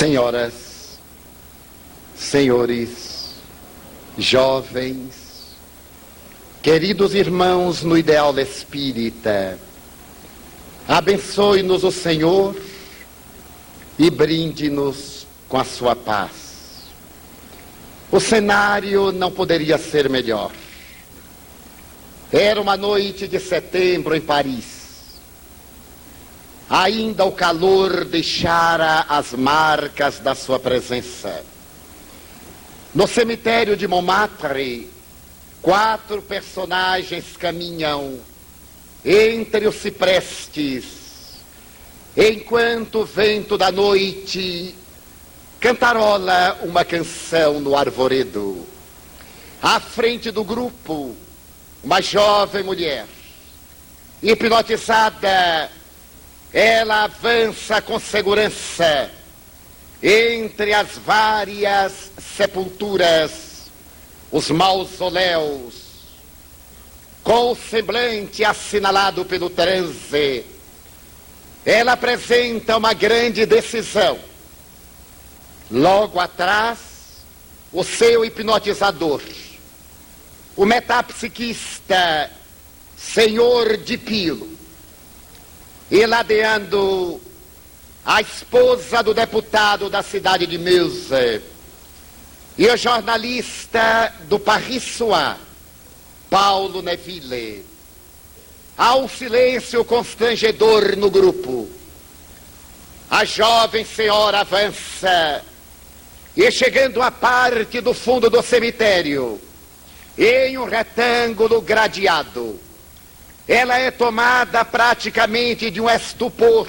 Senhoras, senhores, jovens, queridos irmãos no ideal espírita, abençoe-nos o Senhor e brinde-nos com a sua paz. O cenário não poderia ser melhor. Era uma noite de setembro em Paris. Ainda o calor deixara as marcas da sua presença. No cemitério de Montmartre, 4 personagens caminham entre os ciprestes, enquanto o vento da noite cantarola uma canção no arvoredo. À frente do grupo, uma jovem mulher, hipnotizada, ela avança com segurança entre as várias sepulturas, os mausoléus, com o semblante assinalado pelo transe. Ela apresenta uma grande decisão. Logo atrás, o seu hipnotizador, o metapsiquista Senhor de Pio, e ladeando a esposa do deputado da cidade de Meuse e o jornalista do Paris Soir, Paulo Neville. Há um silêncio constrangedor no grupo. A jovem senhora avança e, chegando à parte do fundo do cemitério, em um retângulo gradeado, ela é tomada praticamente de um estupor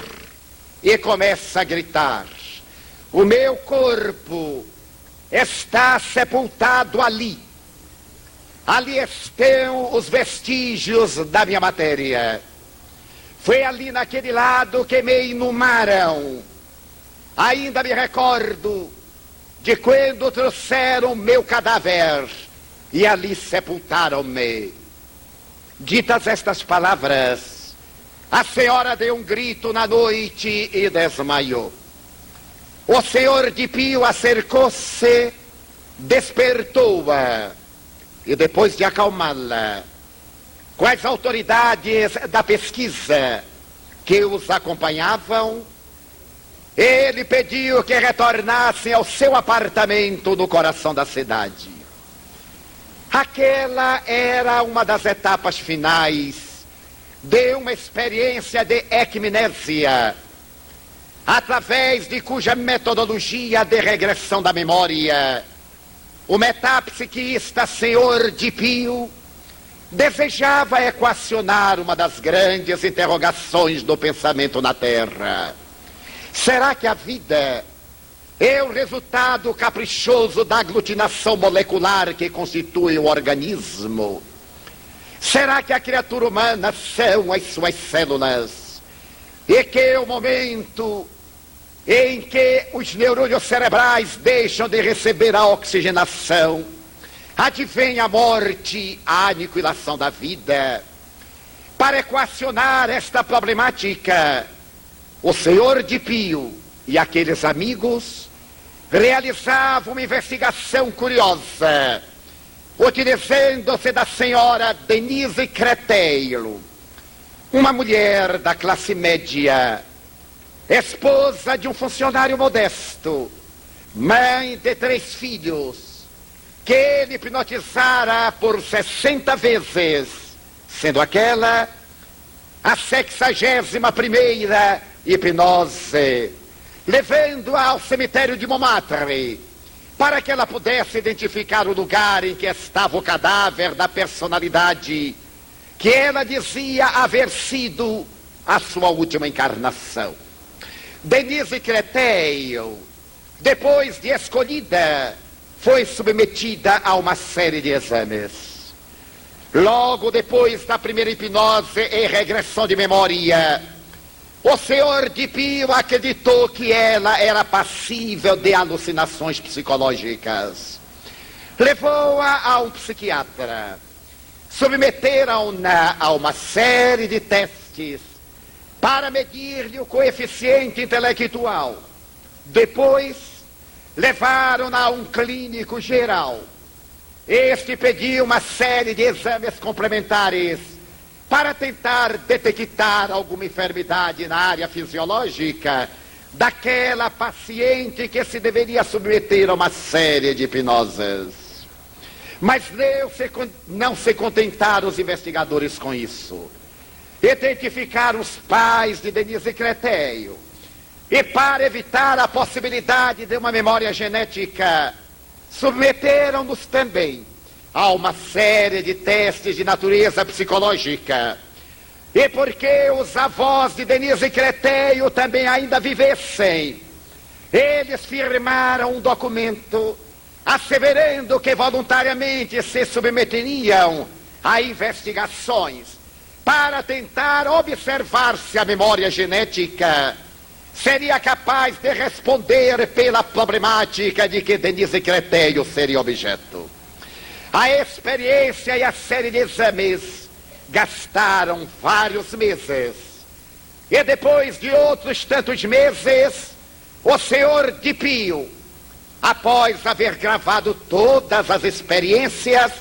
e começa a gritar: o meu corpo está sepultado ali. Ali estão os vestígios da minha matéria. Foi ali naquele lado que me inumaram. Ainda me recordo de quando trouxeram meu cadáver e ali sepultaram-me. Ditas estas palavras, a senhora deu um grito na noite e desmaiou. O senhor de Pio acercou-se, despertou-a e, depois de acalmá-la, com as autoridades da pesquisa que os acompanhavam, ele pediu que retornassem ao seu apartamento no coração da cidade. Aquela era uma das etapas finais de uma experiência de ecmnésia, através de cuja metodologia de regressão da memória, o metapsiquista Senhor de Pio desejava equacionar uma das grandes interrogações do pensamento na Terra. Será que a vida é o resultado caprichoso da aglutinação molecular que constitui o organismo? Será que a criatura humana são as suas células? E que o momento em que os neurônios cerebrais deixam de receber a oxigenação, advém a morte, a aniquilação da vida? Para equacionar esta problemática, o Senhor de Pio e aqueles amigos realizavam uma investigação curiosa, utilizando-se da senhora Denise Créteil, uma mulher da classe média, esposa de um funcionário modesto, mãe de 3 filhos, que ele hipnotizara por 60 vezes, sendo aquela a 61ª hipnose, levando-a ao cemitério de Montmartre, para que ela pudesse identificar o lugar em que estava o cadáver da personalidade que ela dizia haver sido a sua última encarnação. Denise Créteil, depois de escolhida, foi submetida a uma série de exames. Logo depois da primeira hipnose e regressão de memória, o Senhor de Pio acreditou que ela era passível de alucinações psicológicas. Levou-a a um psiquiatra. Submeteram-na a uma série de testes para medir-lhe o coeficiente intelectual, Depois, levaram-na a um clínico geral. Este pediu uma série de exames complementares para tentar detectar alguma enfermidade na área fisiológica daquela paciente que se deveria submeter a uma série de hipnoses. Mas não se contentaram os investigadores com isso. Identificaram os pais de Denise Creteio. E para evitar a possibilidade de uma memória genética, submeteram-nos também a uma série de testes de natureza psicológica. E porque os avós de Denise Creteio também ainda vivessem, eles firmaram um documento asseverando que voluntariamente se submeteriam a investigações para tentar observar se a memória genética seria capaz de responder pela problemática de que Denise Creteio seria objeto. A experiência e a série de exames gastaram vários meses. E depois de outros tantos meses, o senhor Di Pio, após haver gravado todas as experiências,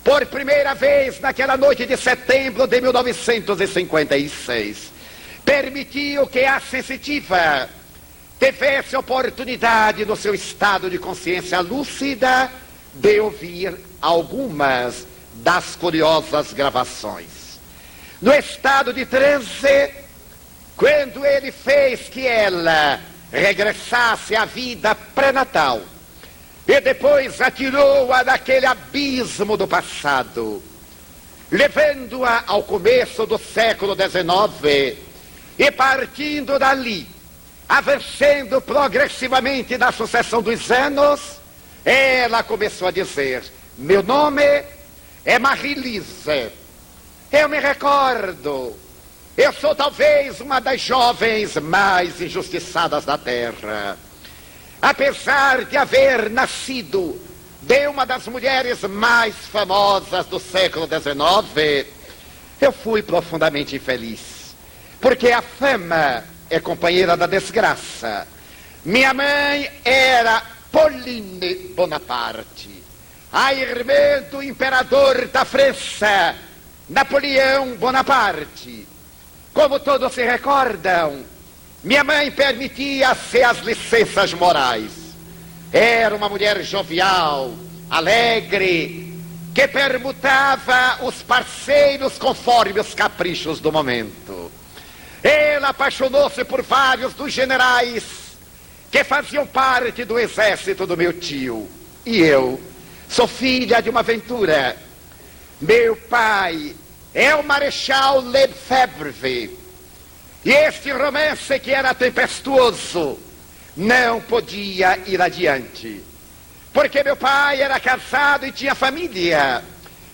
por primeira vez naquela noite de setembro de 1956, permitiu que a sensitiva tivesse oportunidade, no seu estado de consciência lúcida, de ouvir algumas das curiosas gravações. No estado de transe, quando ele fez que ela regressasse à vida pré-natal e depois atirou-a naquele abismo do passado, levando-a ao começo do século XIX e partindo dali, avançando progressivamente na sucessão dos anos, ela começou a dizer: meu nome é Marie-Lise, eu me recordo, eu sou talvez uma das jovens mais injustiçadas da Terra. Apesar de haver nascido de uma das mulheres mais famosas do século XIX, eu fui profundamente infeliz, porque a fama é companheira da desgraça. Minha mãe era Pauline Bonaparte, a irmã do imperador da França, Napoleão Bonaparte. Como todos se recordam, minha mãe permitia-se as licenças morais. Era uma mulher jovial, alegre, que permutava os parceiros conforme os caprichos do momento. Ela apaixonou-se por vários dos generais que faziam parte do exército do meu tio. E eu sou filha de uma aventura. Meu pai é o Marechal Lefebvre. E este romance, que era tempestuoso, não podia ir adiante, porque meu pai era casado e tinha família.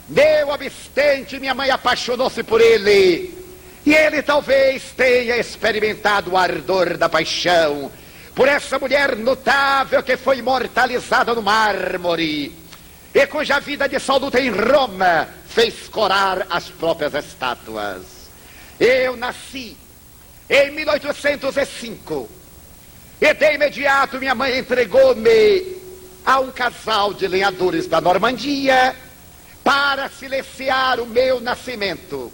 Não obstante, minha mãe apaixonou-se por ele, e ele talvez tenha experimentado o ardor da paixão por essa mulher notável que foi imortalizada no mármore e cuja vida de saúde em Roma fez corar as próprias estátuas. Eu nasci em 1805, e de imediato minha mãe entregou-me a um casal de lenhadores da Normandia para silenciar o meu nascimento.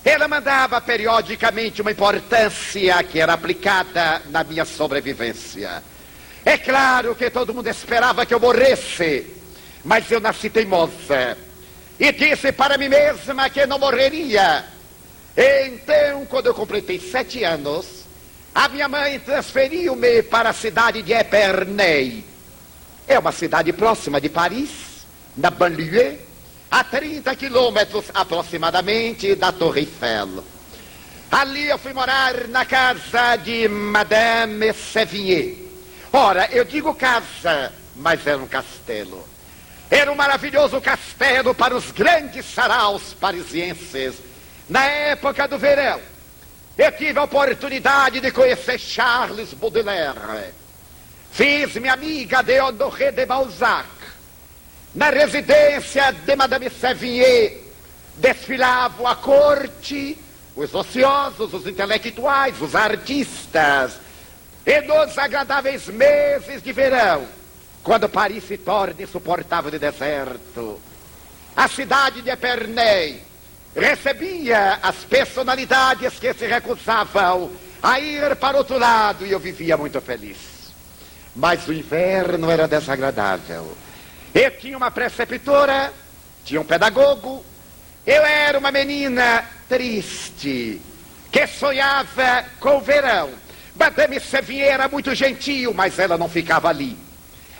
Ela mandava periodicamente uma importância que era aplicada na minha sobrevivência. É claro que todo mundo esperava que eu morresse, mas eu nasci teimosa e disse para mim mesma que não morreria. Então, quando eu completei 7 anos, a minha mãe transferiu-me para a cidade de Épernay. É uma cidade próxima de Paris, na banlieue, a 30 quilômetros aproximadamente da Torre Eiffel. Ali eu fui morar na casa de Madame Sévigné. Ora, eu digo casa, mas era um castelo. Era um maravilhoso castelo para os grandes saraus parisienses. Na época do verão, eu tive a oportunidade de conhecer Charles Baudelaire. Fiz minha amiga de Honoré de Balzac. Na residência de Madame Sévigné desfilavam a corte, os ociosos, os intelectuais, os artistas. E nos agradáveis meses de verão, quando Paris se torna insuportável de deserto, a cidade de Epernay recebia as personalidades que se recusavam a ir para outro lado e eu vivia muito feliz. Mas o inverno era desagradável. Eu tinha uma preceptora, tinha um pedagogo, eu era uma menina triste, que sonhava com o verão. Madame Sevier era muito gentil, mas ela não ficava ali.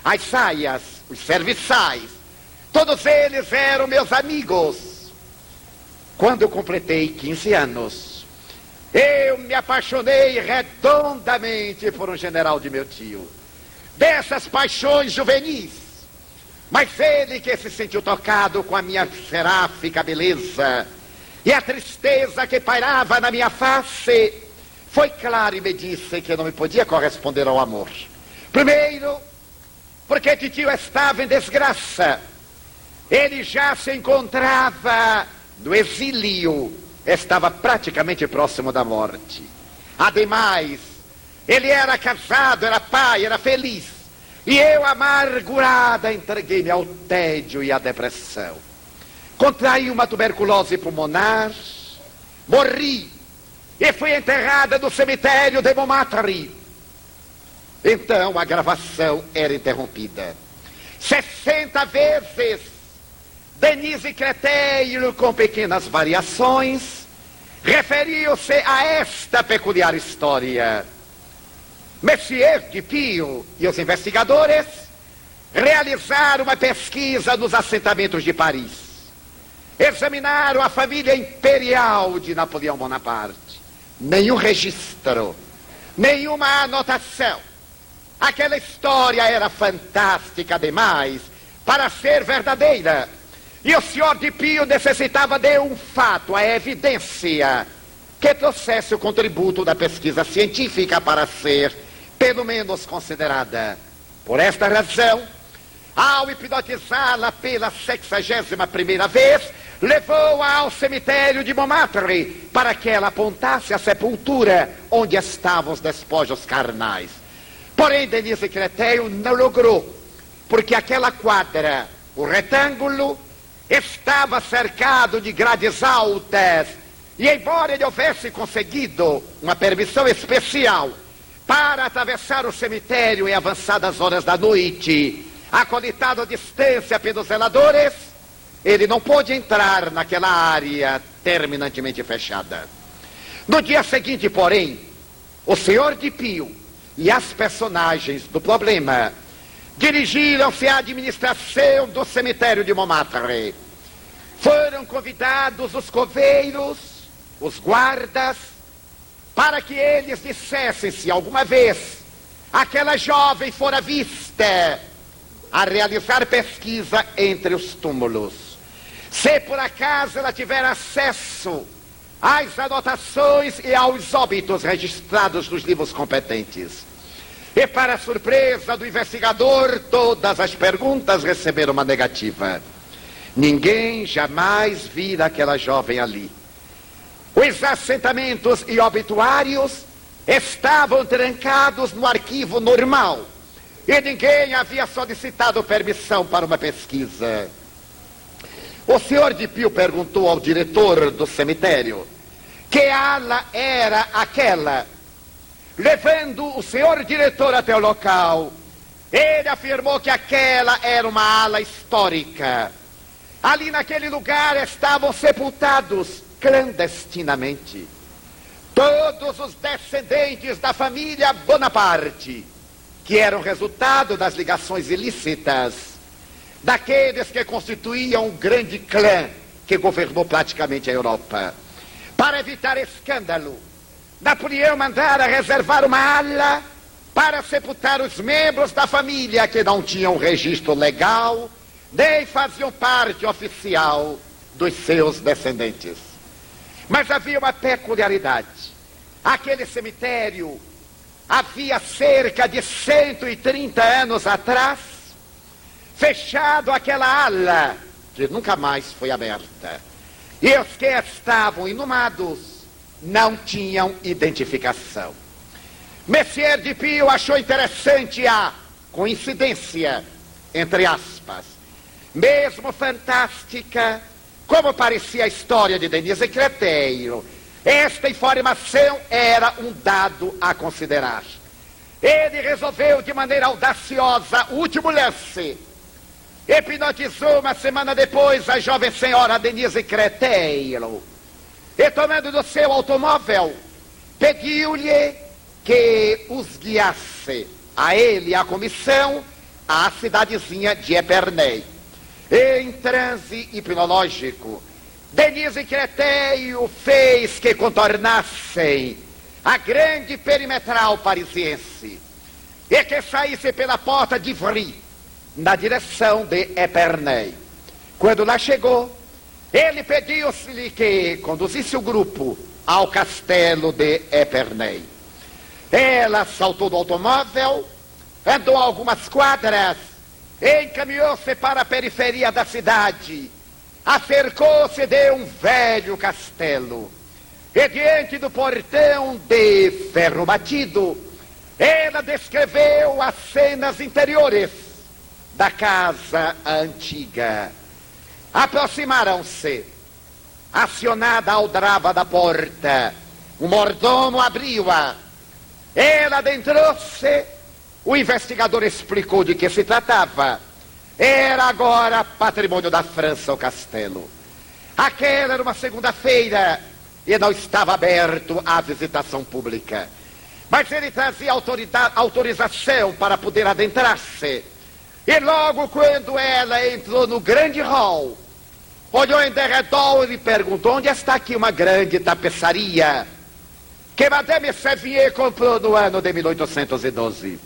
As saias, os serviçais, todos eles eram meus amigos. Quando eu completei 15 anos, eu me apaixonei redondamente por um general de meu tio. Dessas paixões juvenis. Mas ele que se sentiu tocado com a minha seráfica beleza e a tristeza que pairava na minha face, foi claro e me disse que não me podia corresponder ao amor. Primeiro, porque titio estava em desgraça. Ele já se encontrava no exílio, estava praticamente próximo da morte. Ademais, ele era casado, era pai, era feliz. E eu, amargurada, entreguei-me ao tédio e à depressão. Contraí uma tuberculose pulmonar, morri e fui enterrada no cemitério de Montmartre. Então a gravação era interrompida. 60 vezes Denise Créteil, com pequenas variações, referiu-se a esta peculiar história. Monsieur Dupio e os investigadores realizaram uma pesquisa nos assentamentos de Paris. Examinaram a família imperial de Napoleão Bonaparte. Nenhum registro, nenhuma anotação. Aquela história era fantástica demais para ser verdadeira. E o senhor Dupio necessitava de um fato, a evidência, que trouxesse o contributo da pesquisa científica para ser, pelo menos, considerada. Por esta razão, ao hipnotizá-la pela 61ª vez, levou-a ao cemitério de Montmartre para que ela apontasse a sepultura onde estavam os despojos carnais. Porém, Denise Créteil não logrou, porque aquela quadra, o retângulo, estava cercado de grades altas, e embora ele houvesse conseguido uma permissão especial para atravessar o cemitério em avançadas horas da noite, acolitado à distância pelos zeladores, ele não pôde entrar naquela área terminantemente fechada. No dia seguinte, porém, o senhor Dupio e as personagens do problema dirigiram-se à administração do cemitério de Montmartre. Foram convidados os coveiros, os guardas, para que eles dissessem se alguma vez aquela jovem fora vista a realizar pesquisa entre os túmulos. Se por acaso ela tiver acesso às anotações e aos óbitos registrados nos livros competentes. E para a surpresa do investigador, todas as perguntas receberam uma negativa. Ninguém jamais vira aquela jovem ali. Os assentamentos e obituários estavam trancados no arquivo normal e ninguém havia solicitado permissão para uma pesquisa. O senhor Dupio perguntou ao diretor do cemitério que ala era aquela. Levando o senhor diretor até o local, ele afirmou que aquela era uma ala histórica. Ali naquele lugar estavam sepultados clandestinamente todos os descendentes da família Bonaparte, que eram resultado das ligações ilícitas daqueles que constituíam um grande clã que governou praticamente a Europa. Para evitar escândalo, Napoleão mandara reservar uma ala para sepultar os membros da família que não tinham registro legal, nem faziam parte oficial dos seus descendentes. Mas havia uma peculiaridade. Aquele cemitério havia cerca de 130 anos atrás fechado aquela ala que nunca mais foi aberta. E os que estavam inumados não tinham identificação. Messier de Pio achou interessante a coincidência, entre aspas, mesmo fantástica, como parecia a história de Denise Créteil. Esta informação era um dado a considerar. Ele resolveu de maneira audaciosa o último lance. Hipnotizou uma semana depois a jovem senhora Denise Créteil. E tomando do seu automóvel, pediu-lhe que os guiasse, a ele e a comissão, à cidadezinha de Épernay. Em transe hipnológico, Denise Créteil fez que contornassem a grande perimetral parisiense e que saísse pela porta de Ivry, na direção de Épernay. Quando lá chegou, ele pediu-lhe que conduzisse o grupo ao castelo de Épernay. Ela saltou do automóvel, andou algumas quadras, encaminhou-se para a periferia da cidade, acercou-se de um velho castelo, e diante do portão de ferro batido, ela descreveu as cenas interiores da casa antiga. Aproximaram-se. Acionada a aldraba da porta, o mordomo abriu-a. Ela adentrou-se. O investigador explicou de que se tratava. Era agora patrimônio da França o castelo. Aquela era uma segunda-feira e não estava aberto à visitação pública. Mas ele trazia autorização para poder adentrar-se. E logo quando ela entrou no grande hall, olhou em derredor e perguntou: onde está aqui uma grande tapeçaria que Madame Sévigné comprou no ano de 1812?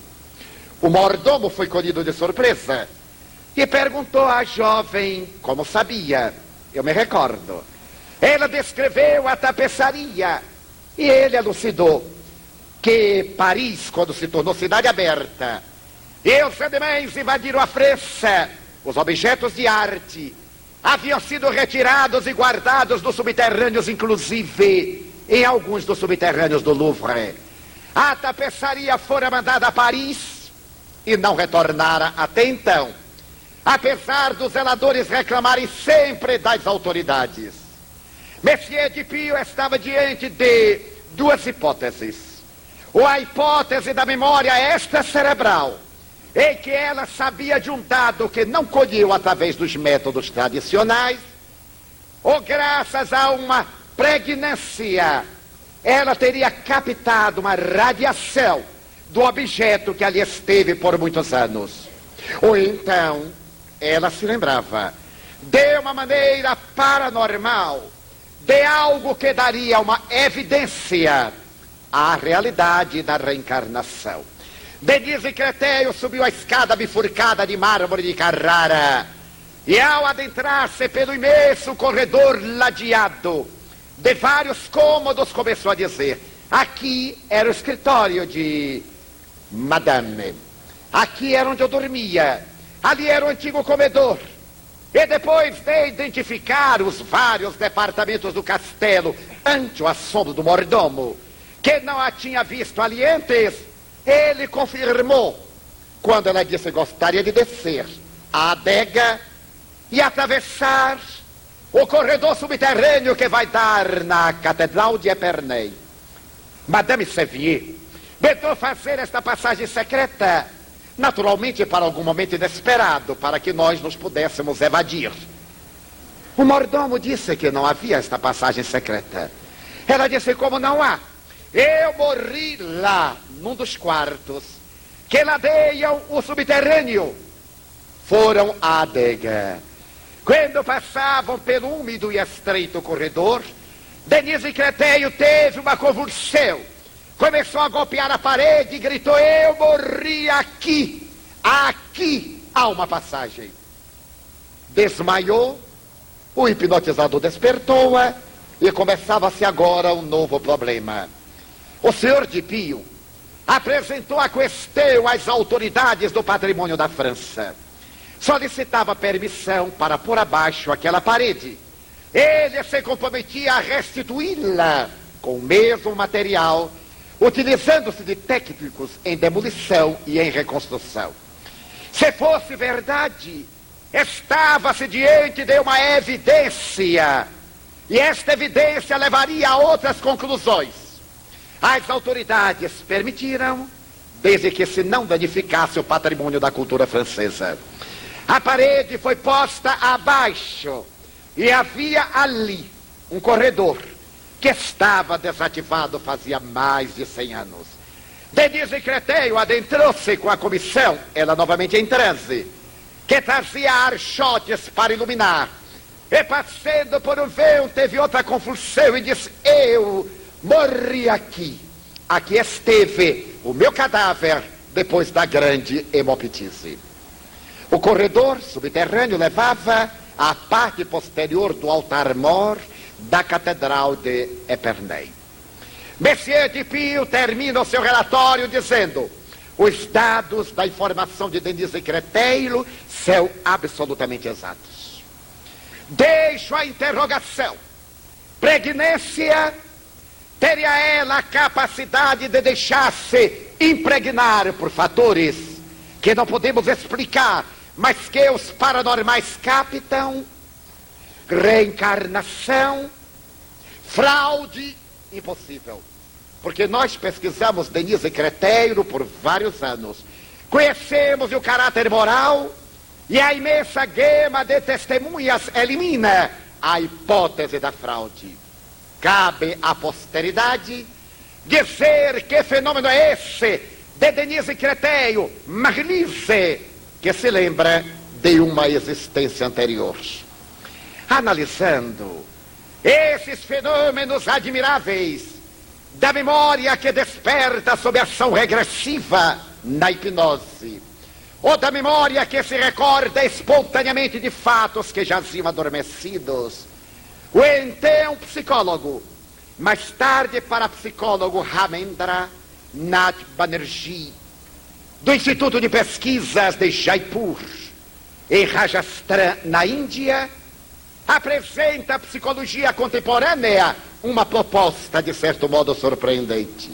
O mordomo foi colhido de surpresa e perguntou à jovem como sabia. Eu me recordo. Ela descreveu a tapeçaria e ele elucidou que Paris, quando se tornou cidade aberta, e os alemães invadiram a França, os objetos de arte haviam sido retirados e guardados nos subterrâneos, inclusive em alguns dos subterrâneos do Louvre. A tapeçaria fora mandada a Paris e não retornara até então, apesar dos zeladores reclamarem sempre das autoridades. Messier de Pio estava diante de duas hipóteses. Ou a hipótese da memória extracerebral, em que ela sabia de um dado que não colheu através dos métodos tradicionais, ou graças a uma pregnância, ela teria captado uma radiação do objeto que ali esteve por muitos anos. Ou então, ela se lembrava de uma maneira paranormal, de algo que daria uma evidência à realidade da reencarnação. Denise Créteil subiu a escada bifurcada de mármore de Carrara e, ao adentrar-se pelo imenso corredor ladeado de vários cômodos, começou a dizer: aqui era o escritório de Madame, aqui era onde eu dormia, ali era o antigo comedor. E depois de identificar os vários departamentos do castelo ante o assombro do mordomo, que não a tinha visto ali antes, ele confirmou, quando ela disse que gostaria de descer a adega e atravessar o corredor subterrâneo que vai dar na Catedral de Épernay. Madame Sévigné tentou fazer esta passagem secreta, naturalmente para algum momento inesperado, para que nós nos pudéssemos evadir. O mordomo disse que não havia esta passagem secreta. Ela disse: como não há? Eu morri lá, num dos quartos que ladeiam o subterrâneo. Foram à adega. Quando passavam pelo úmido e estreito corredor, Denise Créteil teve uma convulsão. Começou a golpear a parede e gritou: eu morri aqui. Aqui há uma passagem. Desmaiou, o hipnotizador despertou-a e começava-se agora um novo problema. O senhor de Pio apresentou a questão às autoridades do patrimônio da França. Solicitava permissão para pôr abaixo aquela parede. Ele se comprometia a restituí-la com o mesmo material utilizando-se de técnicos em demolição e em reconstrução. Se fosse verdade, estava-se diante de uma evidência, e esta evidência levaria a outras conclusões. As autoridades permitiram, desde que se não danificasse o patrimônio da cultura francesa. A parede foi posta abaixo, e havia ali um corredor que estava desativado fazia mais de 100 anos. Denise Créteil adentrou-se com a comissão, ela novamente em transe, que trazia archotes para iluminar. E passando por um véu, teve outra convulsão e disse: eu morri aqui. Aqui esteve o meu cadáver depois da grande hemoptise. O corredor subterrâneo levava à parte posterior do altar-mor da Catedral de Épernay. Monsieur Dupin termina o seu relatório dizendo: os dados da informação de Denise Créteil são absolutamente exatos. Deixo a interrogação. Pregnância, teria ela a capacidade de deixar-se impregnar por fatores que não podemos explicar, mas que os paranormais captam? Reencarnação, fraude, impossível. Porque nós pesquisamos Denise Créteil por vários anos. Conhecemos o caráter moral e a imensa gama de testemunhas elimina a hipótese da fraude. Cabe à posteridade dizer que fenômeno é esse de Denise Créteil, Marlise, que se lembra de uma existência anterior. Analisando esses fenômenos admiráveis da memória que desperta sob ação regressiva na hipnose, ou da memória que se recorda espontaneamente de fatos que jaziam adormecidos, o então psicólogo, mais tarde parapsicólogo Ramendra Nath Banerjee, do Instituto de Pesquisas de Jaipur, em Rajasthan, na Índia, apresenta à psicologia contemporânea uma proposta de certo modo surpreendente.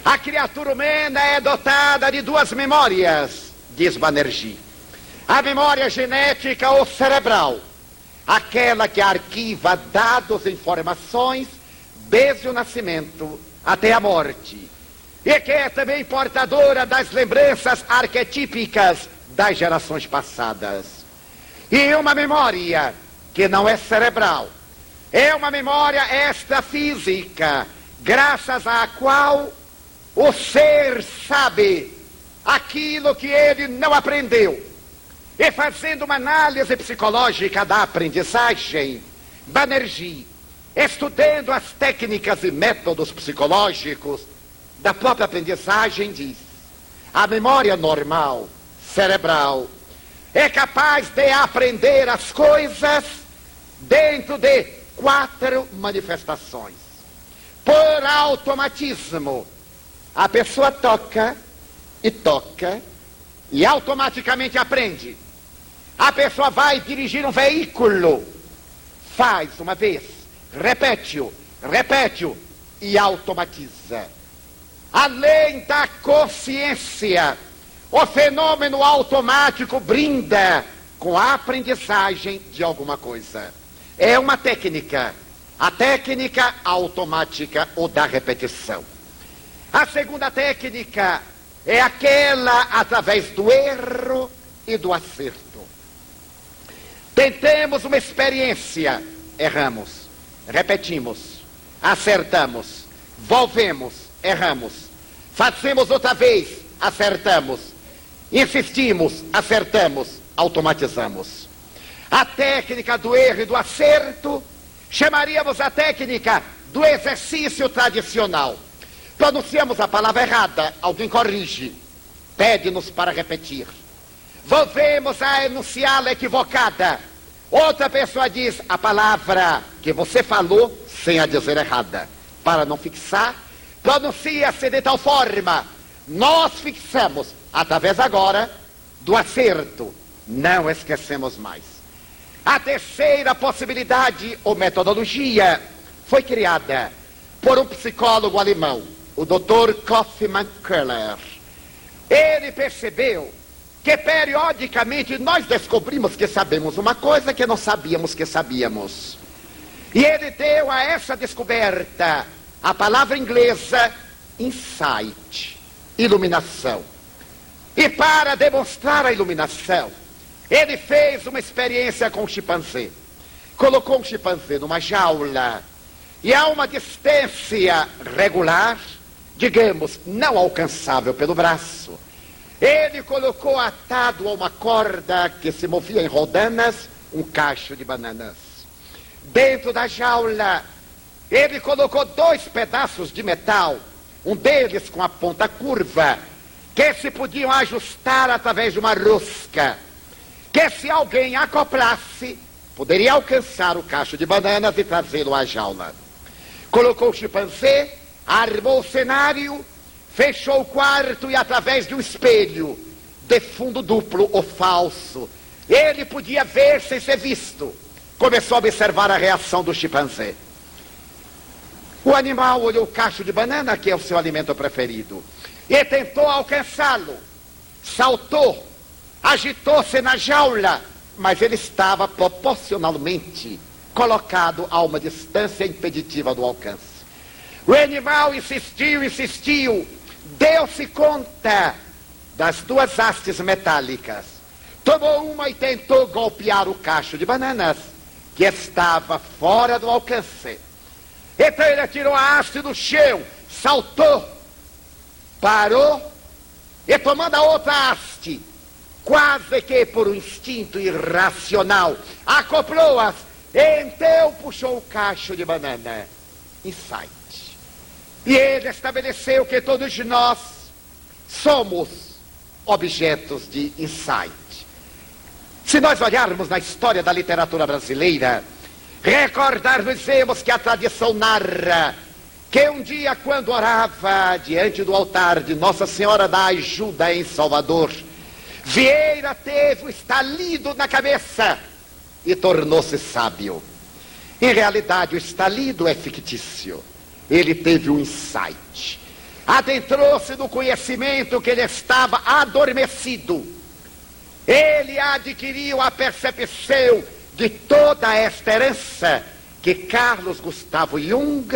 A criatura humana é dotada de duas memórias, diz Banerjee: a memória genética ou cerebral, aquela que arquiva dados e informações desde o nascimento até a morte, e que é também portadora das lembranças arquetípicas das gerações passadas. E uma memória que não é cerebral, é uma memória extrafísica, graças à qual o ser sabe aquilo que ele não aprendeu. E fazendo uma análise psicológica da aprendizagem, Banerjee, estudando as técnicas e métodos psicológicos da própria aprendizagem, diz: a memória normal, cerebral, é capaz de aprender as coisas dentro de 4 manifestações. Por automatismo, a pessoa toca e automaticamente aprende. A pessoa vai dirigir um veículo, faz uma vez, repete-o e automatiza. Além da consciência, o fenômeno automático brinda com a aprendizagem de alguma coisa. É uma técnica, a técnica automática ou da repetição. A segunda técnica é aquela através do erro e do acerto. Tentemos uma experiência, erramos, repetimos, acertamos, volvemos, erramos, fazemos outra vez, acertamos, insistimos, acertamos, automatizamos. A técnica do erro e do acerto chamaríamos a técnica do exercício tradicional. Pronunciamos a palavra errada, alguém corrige, pede-nos para repetir. Volvemos a enunciá-la equivocada. Outra pessoa diz a palavra que você falou sem a dizer errada. Para não fixar, pronuncia-se de tal forma. Nós fixamos, através agora do acerto. Não esquecemos mais. A terceira possibilidade ou metodologia foi criada por um psicólogo alemão, o Dr. Kaufman Keller, ele percebeu que periodicamente nós descobrimos que sabemos uma coisa que não sabíamos que sabíamos. E ele deu a essa descoberta a palavra inglesa insight, iluminação. E para demonstrar a iluminação, ele fez uma experiência com o chimpanzé. Colocou um chimpanzé numa jaula e a uma distância regular, digamos, não alcançável pelo braço, ele colocou atado a uma corda que se movia em rodanas um cacho de bananas. Dentro da jaula, ele colocou 2 pedaços de metal, um deles com a ponta curva, que se podiam ajustar através de uma rosca, que se alguém acoplasse, poderia alcançar o cacho de bananas e trazê-lo à jaula. Colocou o chimpanzé, armou o cenário, fechou o quarto e através de um espelho, de fundo duplo ou falso, ele podia ver sem ser visto. Começou a observar a reação do chimpanzé. O animal olhou o cacho de banana, que é o seu alimento preferido, e tentou alcançá-lo. Saltou, agitou-se na jaula, mas ele estava proporcionalmente colocado a uma distância impeditiva do alcance. O animal insistiu, deu-se conta das 2 hastes metálicas, tomou uma e tentou golpear o cacho de bananas, que estava fora do alcance. Então ele atirou a haste no chão, saltou, parou, e tomando a outra haste, quase que por um instinto irracional, acoplou-as, então puxou o cacho de banana. Insight. E ele estabeleceu que todos nós somos objetos de insight. Se nós olharmos na história da literatura brasileira, recordarmos que a tradição narra que um dia, quando orava diante do altar de Nossa Senhora da Ajuda em Salvador, Vieira teve o estalido na cabeça e tornou-se sábio. Em realidade, o estalido é fictício. Ele teve um insight. Adentrou-se no conhecimento que ele estava adormecido. Ele adquiriu a percepção de toda esta herança que Carlos Gustavo Jung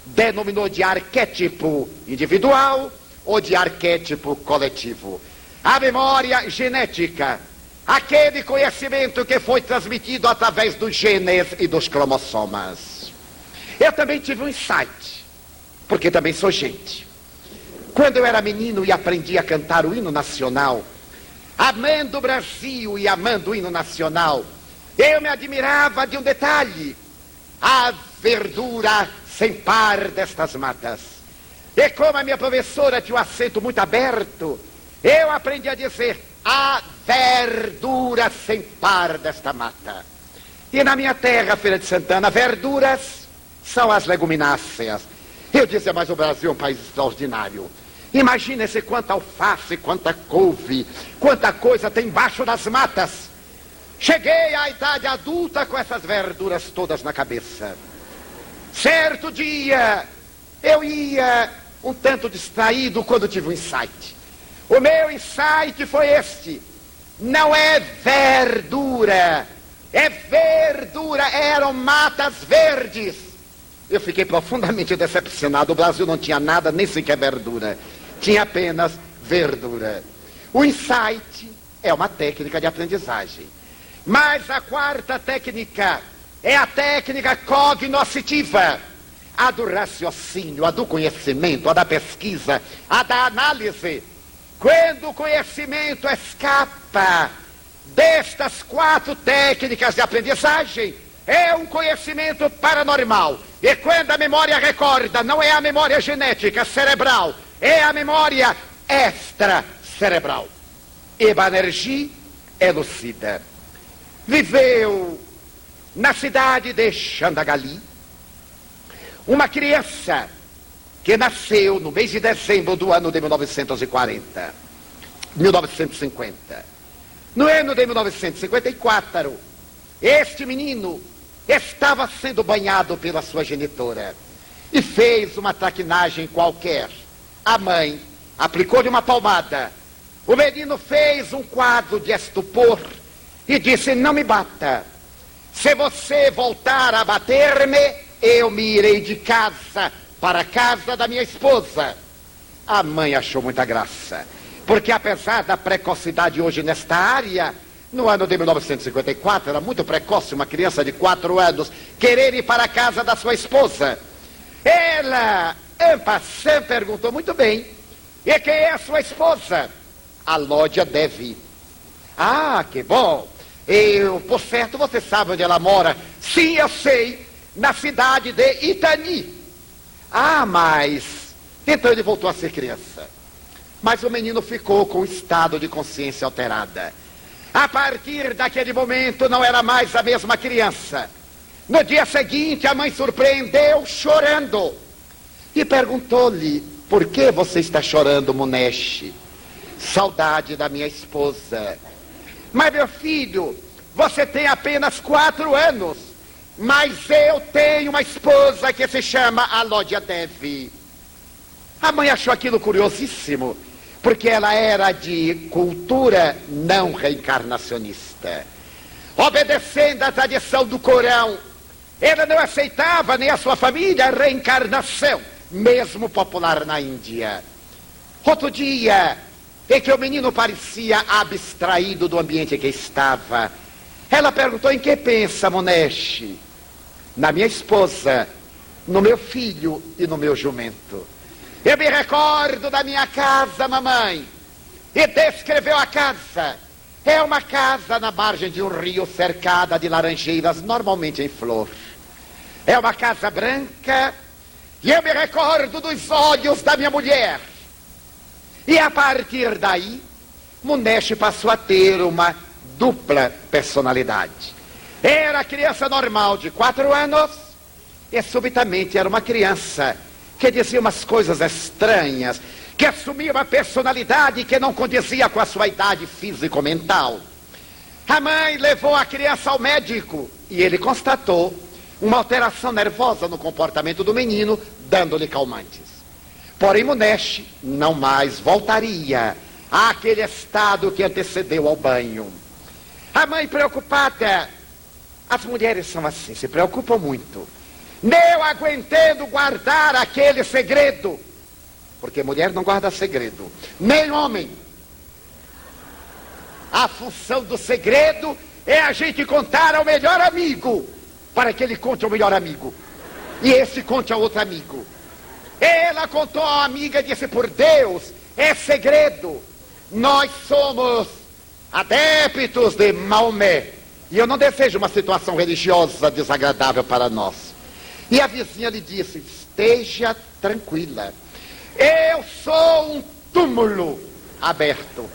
denominou de arquétipo individual ou de arquétipo coletivo. A memória genética, aquele conhecimento que foi transmitido através dos genes e dos cromossomas. Eu também tive um insight, porque também sou gente. Quando eu era menino e aprendi a cantar o hino nacional, amando o Brasil e amando o hino nacional, eu me admirava de um detalhe: a verdura sem par destas matas. E como a minha professora tinha um acento muito aberto, eu aprendi a dizer: a verdura sem par desta mata. E na minha terra, Feira de Santana, verduras são as legumináceas. Eu dizia, mas o Brasil é um país extraordinário. Imagina-se quanta alface, quanta couve, quanta coisa tem embaixo das matas. Cheguei à idade adulta com essas verduras todas na cabeça. Certo dia, eu ia um tanto distraído quando tive um insight. O meu insight foi este: não é verdura, é verdura, eram matas verdes. Eu fiquei profundamente decepcionado. O Brasil não tinha nada, nem sequer verdura. Tinha apenas verdura. O insight é uma técnica de aprendizagem. Mas a quarta técnica é a técnica cognoscitiva. A do raciocínio, a do conhecimento, a da pesquisa, a da análise. Quando o conhecimento escapa destas 4 técnicas de aprendizagem, é um conhecimento paranormal. E quando a memória recorda, não é a memória genética cerebral, é a memória extracerebral. E Banerjee é lucida. Viveu na cidade de Chandagali uma criança que nasceu no mês de dezembro do ano de 1950. No ano de 1954, este menino estava sendo banhado pela sua genitora. e fez uma traquinagem qualquer. A mãe aplicou-lhe uma palmada. O menino fez um quadro de estupor e disse: não me bata. Se você voltar a bater-me, eu me irei de casa para a casa da minha esposa. A mãe achou muita graça, porque apesar da precocidade hoje nesta área, no ano de 1954, era muito precoce uma criança de 4 anos querer ir para a casa da sua esposa. Ela, en passant, perguntou: muito bem, e quem é a sua esposa? A Lódia Devi. Ah, que bom. Por certo, você sabe onde ela mora? Sim, eu sei, na cidade de Itani. Ah, mas... Então ele voltou a ser criança. Mas o menino ficou com o estado de consciência alterada. A partir daquele momento não era mais a mesma criança. No dia seguinte, a mãe surpreendeu chorando e perguntou-lhe: por que você está chorando, Muneshi? Saudade da minha esposa. Mas meu filho, você tem apenas 4 anos, mas eu tenho uma esposa que se chama Alódia Devi. A mãe achou aquilo curiosíssimo, porque ela era de cultura não reencarnacionista. Obedecendo à tradição do Corão, ela não aceitava nem a sua família a reencarnação, mesmo popular na Índia. Outro dia, em que o menino parecia abstraído do ambiente em que estava, ela perguntou: em que pensa, Muneshi? Na minha esposa, no meu filho e no meu jumento. Eu me recordo da minha casa, mamãe. E descreveu a casa. É uma casa na margem de um rio cercada de laranjeiras, normalmente em flor. É uma casa branca. E eu me recordo dos olhos da minha mulher. E a partir daí, Muneshi passou a ter uma dupla personalidade. Era criança normal de 4 anos e subitamente era uma criança que dizia umas coisas estranhas, que assumia uma personalidade que não condizia com a sua idade físico-mental. A mãe levou a criança ao médico e ele constatou uma alteração nervosa no comportamento do menino, dando-lhe calmantes. Porém, Muneshi não mais voltaria àquele estado que antecedeu ao banho. A mãe preocupada, as mulheres são assim, se preocupam muito, não aguentando guardar aquele segredo, porque mulher não guarda segredo, nem homem. A função do segredo é a gente contar ao melhor amigo, para que ele conte ao melhor amigo, e esse conte ao outro amigo. Ela contou à amiga e disse: por Deus, é segredo. Nós somos adeptos de Maomé, e eu não desejo uma situação religiosa desagradável para nós. E a vizinha lhe disse: esteja tranquila, eu sou um túmulo aberto.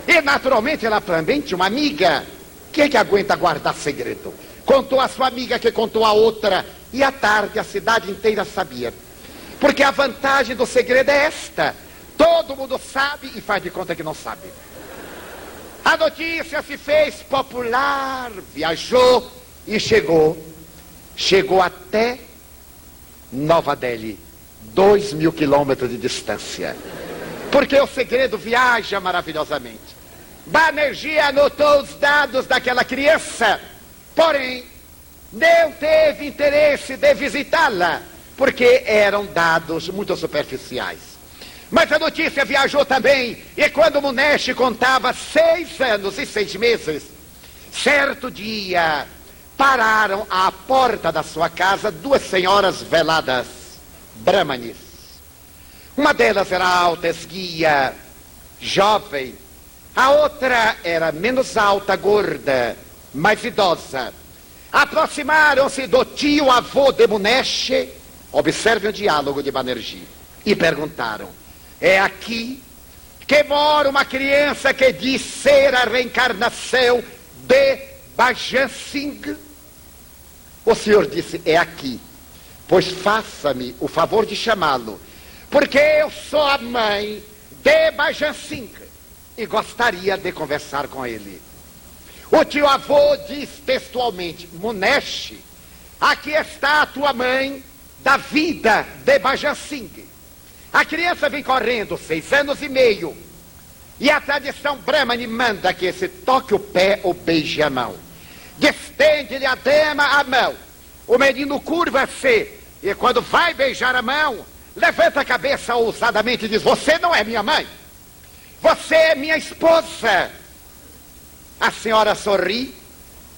E naturalmente ela também tinha uma amiga que aguenta guardar segredo. Contou a sua amiga, que contou a outra, e à tarde a cidade inteira sabia. Porque a vantagem do segredo é esta: todo mundo sabe e faz de conta que não sabe. A notícia se fez popular, viajou e chegou até Nova Delhi, 2.000 quilômetros de distância. Porque o segredo viaja maravilhosamente. Banerjee anotou os dados daquela criança, porém não teve interesse de visitá-la, porque eram dados muito superficiais. Mas a notícia viajou também, e quando Muneshi contava 6 anos e 6 meses, certo dia pararam à porta da sua casa 2 senhoras veladas, brahmanes. Uma delas era alta, esguia, jovem. A outra era menos alta, gorda, mais idosa. Aproximaram-se do tio-avô de Muneshi, observe o diálogo de Banerjee, e perguntaram: é aqui que mora uma criança que diz ser a reencarnação de Bhajan Singh? O senhor disse: é aqui. Pois faça-me o favor de chamá-lo, porque eu sou a mãe de Bhajan Singh e gostaria de conversar com ele. O tio-avô diz textualmente: Muneshi, aqui está a tua mãe da vida de Bhajan-Singh. A criança vem correndo, 6 anos e meio, e a tradição Brahmani manda que se toque o pé ou beije a mão. Destende-lhe a dama a mão. O menino curva-se, e quando vai beijar a mão, levanta a cabeça ousadamente e diz: você não é minha mãe, você é minha esposa. A senhora sorri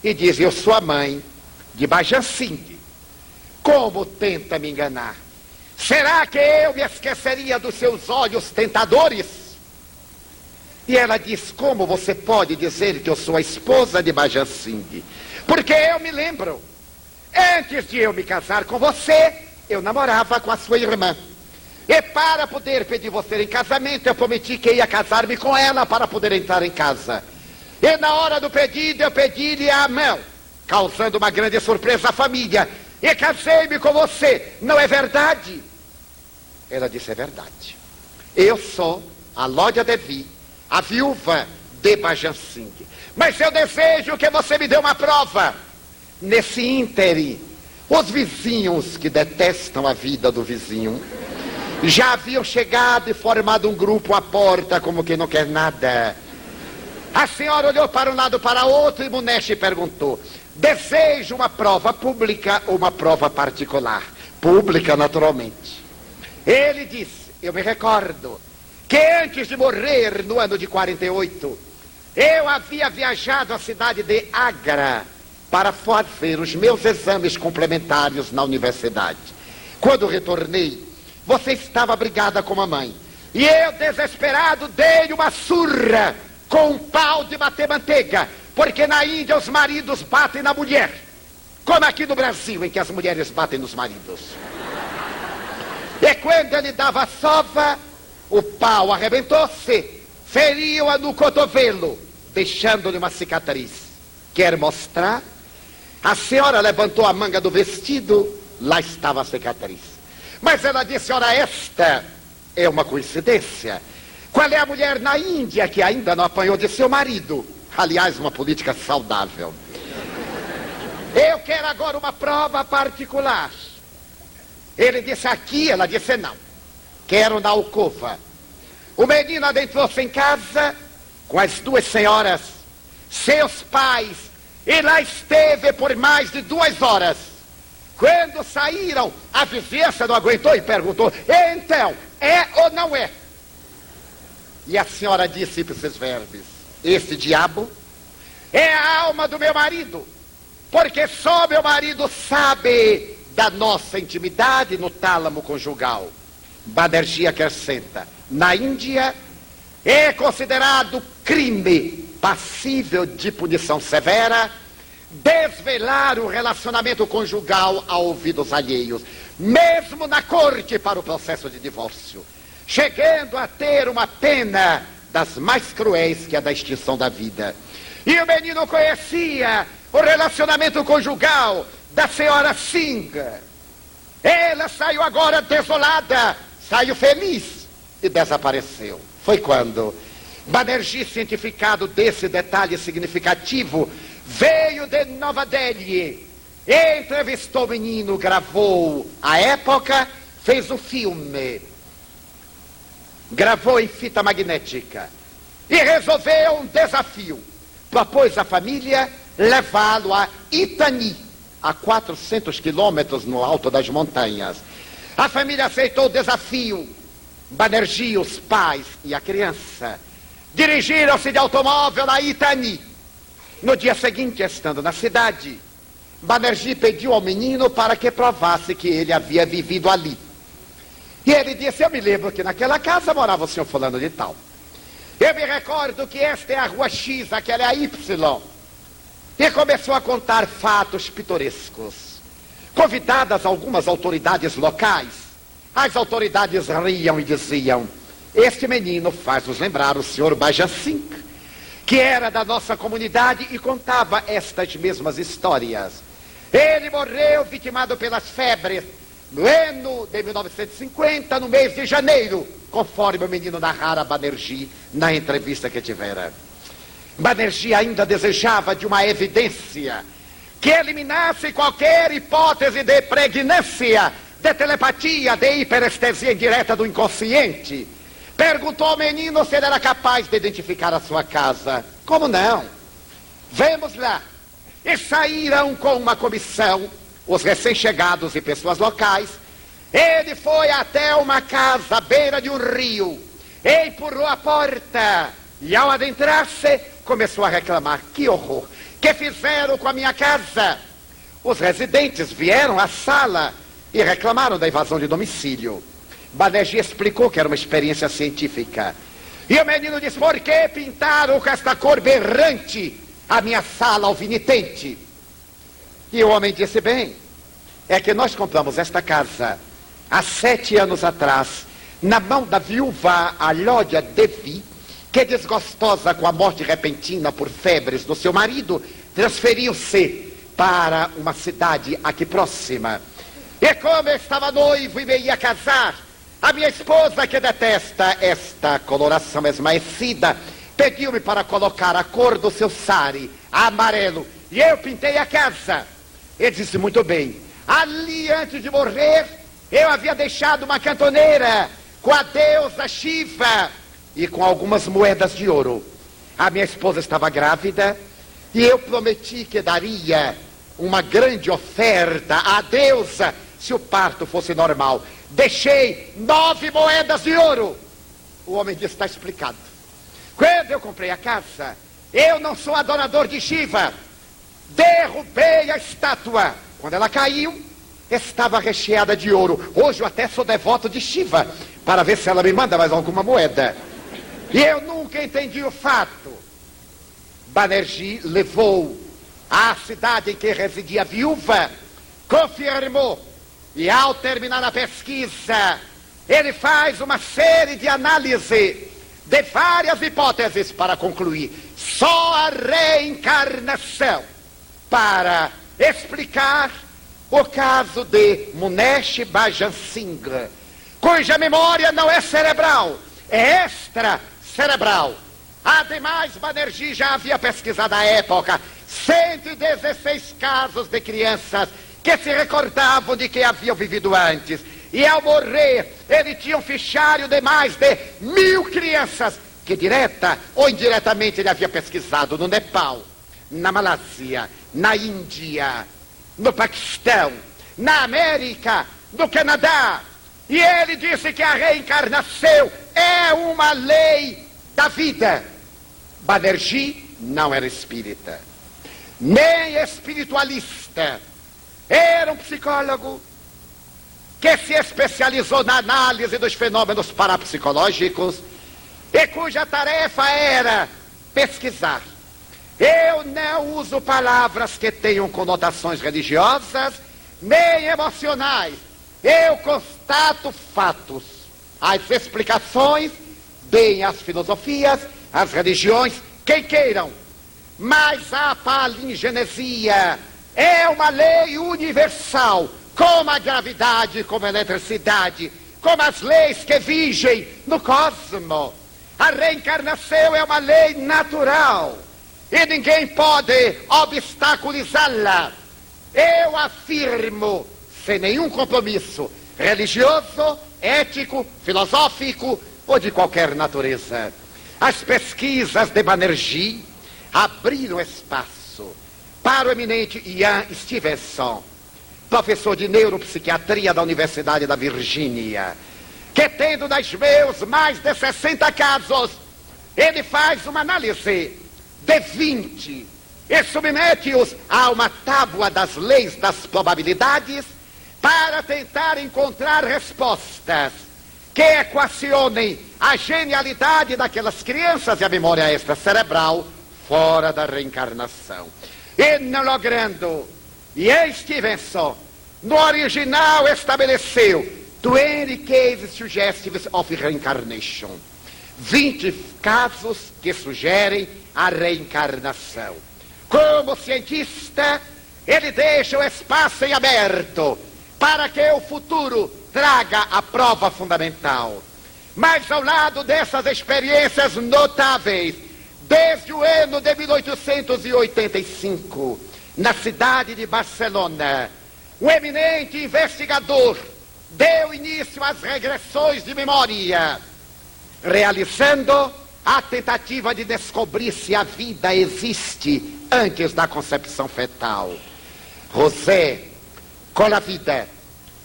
e diz: eu sou a mãe de Bhajan-Singh. Como tenta me enganar? Será que eu me esqueceria dos seus olhos tentadores? E ela diz: como você pode dizer que eu sou a esposa de Bhajan-Singh? Porque eu me lembro, antes de eu me casar com você, eu namorava com a sua irmã. E para poder pedir você em casamento, eu prometi que ia casar-me com ela para poder entrar em casa. E na hora do pedido, eu pedi-lhe a mão, causando uma grande surpresa à família. E casei-me com você, não é verdade? Ela disse: é verdade. Eu sou a Lodya Devi, a viúva de Bhajan-Singh. Mas eu desejo que você me dê uma prova. Nesse íntere, os vizinhos que detestam a vida do vizinho já haviam chegado e formado um grupo à porta, como quem não quer nada. A senhora olhou para um lado para outro e Munesh perguntou: desejo uma prova pública ou uma prova particular? Pública, naturalmente. Ele disse: eu me recordo que antes de morrer no ano de 48, eu havia viajado à cidade de Agra para fazer os meus exames complementares na universidade. Quando retornei, você estava brigada com a mãe. E eu, desesperado, dei uma surra com um pau de bater manteiga. Porque na Índia os maridos batem na mulher, como aqui no Brasil, em que as mulheres batem nos maridos. E quando ele dava a sova, o pau arrebentou-se, feriu-a no cotovelo, deixando-lhe uma cicatriz. Quer mostrar? A senhora levantou a manga do vestido, lá estava a cicatriz. Mas ela disse: ora, esta é uma coincidência. Qual é a mulher na Índia que ainda não apanhou de seu marido? Aliás, uma política saudável. Eu quero agora uma prova particular. Ele disse: aqui. Ela disse: não, quero na alcova. O menino adentrou-se em casa com as 2 senhoras, seus pais, e lá esteve por mais de 2 horas. Quando saíram, a vizinhança não aguentou e perguntou: então, é ou não é? E a senhora disse ipsis verbis: esse diabo é a alma do meu marido, porque só meu marido sabe da nossa intimidade no tálamo conjugal. Banerjee acrescenta: na Índia é considerado crime passível de punição severa desvelar o relacionamento conjugal a ouvidos alheios, mesmo na corte para o processo de divórcio, chegando a ter uma pena das mais cruéis, que é a da extinção da vida. E o menino conhecia o relacionamento conjugal da senhora Singh. Ela saiu agora desolada, saiu feliz e desapareceu. Foi quando Banerjee, cientificado desse detalhe significativo, veio de Nova Delhi, entrevistou o menino, gravou a época, fez o filme, gravou em fita magnética e resolveu um desafio. Propôs à família levá-lo a Itani, a 400 quilômetros no alto das montanhas. A família aceitou o desafio. Banerjee, os pais e a criança dirigiram-se de automóvel a Itani. No dia seguinte, estando na cidade, Banerjee pediu ao menino para que provasse que ele havia vivido ali. E ele disse: eu me lembro que naquela casa morava o senhor fulano de tal. Eu me recordo que esta é a rua X, aquela é a Y. E começou a contar fatos pitorescos. Convidadas algumas autoridades locais, as autoridades riam e diziam: este menino faz nos lembrar o senhor Bhajan-Singh, que era da nossa comunidade e contava estas mesmas histórias. Ele morreu vitimado pelas febres no ano de 1950, no mês de janeiro, conforme o menino narrara a Banerjee na entrevista que tivera. Banerjee ainda desejava de uma evidência que eliminasse qualquer hipótese de pregnância de telepatia, de hiperestesia indireta do inconsciente, perguntou ao menino se ele era capaz de identificar a sua casa. Como não? Vamos lá. E saíram com uma comissão, os recém-chegados e pessoas locais. Ele foi até uma casa à beira de um rio, empurrou a porta e, ao adentrar-se, começou a reclamar. Que horror! Que fizeram com a minha casa? Os residentes vieram à sala e reclamaram da invasão de domicílio. Banerjee explicou que era uma experiência científica. E o menino disse: por que pintaram com esta cor berrante a minha sala alvinitente? E o homem disse: bem, é que nós compramos esta casa há 7 anos atrás, na mão da viúva Alódia Devi, que, desgostosa com a morte repentina por febres do seu marido, transferiu-se para uma cidade aqui próxima. E como eu estava noivo e me ia casar, a minha esposa, que detesta esta coloração esmaecida, pediu-me para colocar a cor do seu sari, amarelo, e eu pintei a casa. Ele disse: muito bem. Ali, antes de morrer, eu havia deixado uma cantoneira com a deusa Shiva e com algumas moedas de ouro. A minha esposa estava grávida e eu prometi que daria uma grande oferta à deusa se o parto fosse normal. Deixei 9 moedas de ouro. O homem disse: está explicado. Quando eu comprei a casa, eu não sou adorador de Shiva. Derrubei a estátua. Quando ela caiu, estava recheada de ouro. Hoje eu até sou devoto de Shiva, para ver se ela me manda mais alguma moeda. E eu nunca entendi o fato. Banerjee levou à cidade em que residia a viúva, confirmou, e ao terminar a pesquisa, ele faz uma série de análise de várias hipóteses para concluir: só a reencarnação para explicar o caso de Munesh Bhajan Singh, cuja memória não é cerebral, é extracerebral. Ademais, Banerjee já havia pesquisado à época 116 casos de crianças que se recordavam de que haviam vivido antes. E ao morrer, ele tinha um fichário de mais de 1000 crianças que, direta ou indiretamente, ele havia pesquisado no Nepal, na Malásia, na Índia, no Paquistão, na América, no Canadá. E ele disse que a reencarnação é uma lei da vida. Banerjee não era espírita, nem espiritualista. Era um psicólogo que se especializou na análise dos fenômenos parapsicológicos e cuja tarefa era pesquisar. Eu não uso palavras que tenham conotações religiosas nem emocionais. Eu constato fatos. As explicações deem as filosofias, as religiões, quem queiram. Mas a palingenesia é uma lei universal, como a gravidade, como a eletricidade, como as leis que vigem no cosmos. A reencarnação é uma lei natural e ninguém pode obstaculizá-la. Eu afirmo, sem nenhum compromisso religioso, ético, filosófico ou de qualquer natureza. As pesquisas de Banerjee abriram espaço para o eminente Ian Stevenson, professor de neuropsiquiatria da Universidade da Virgínia, que, tendo nas meus mais de 60 casos, ele faz uma análise de 20 e submete-os a uma tábua das leis das probabilidades para tentar encontrar respostas que equacionem a genialidade daquelas crianças e a memória extracerebral fora da reencarnação. E não logrando, Ian Stevenson, no original, estabeleceu 20 cases suggestive of reincarnation, 20 casos que sugerem a reencarnação. Como cientista, ele deixa o espaço em aberto para que o futuro traga a prova fundamental. Mas ao lado dessas experiências notáveis, desde o ano de 1885, na cidade de Barcelona, um eminente investigador deu início às regressões de memória, realizando a tentativa de descobrir se a vida existe antes da concepção fetal. José, com a vida,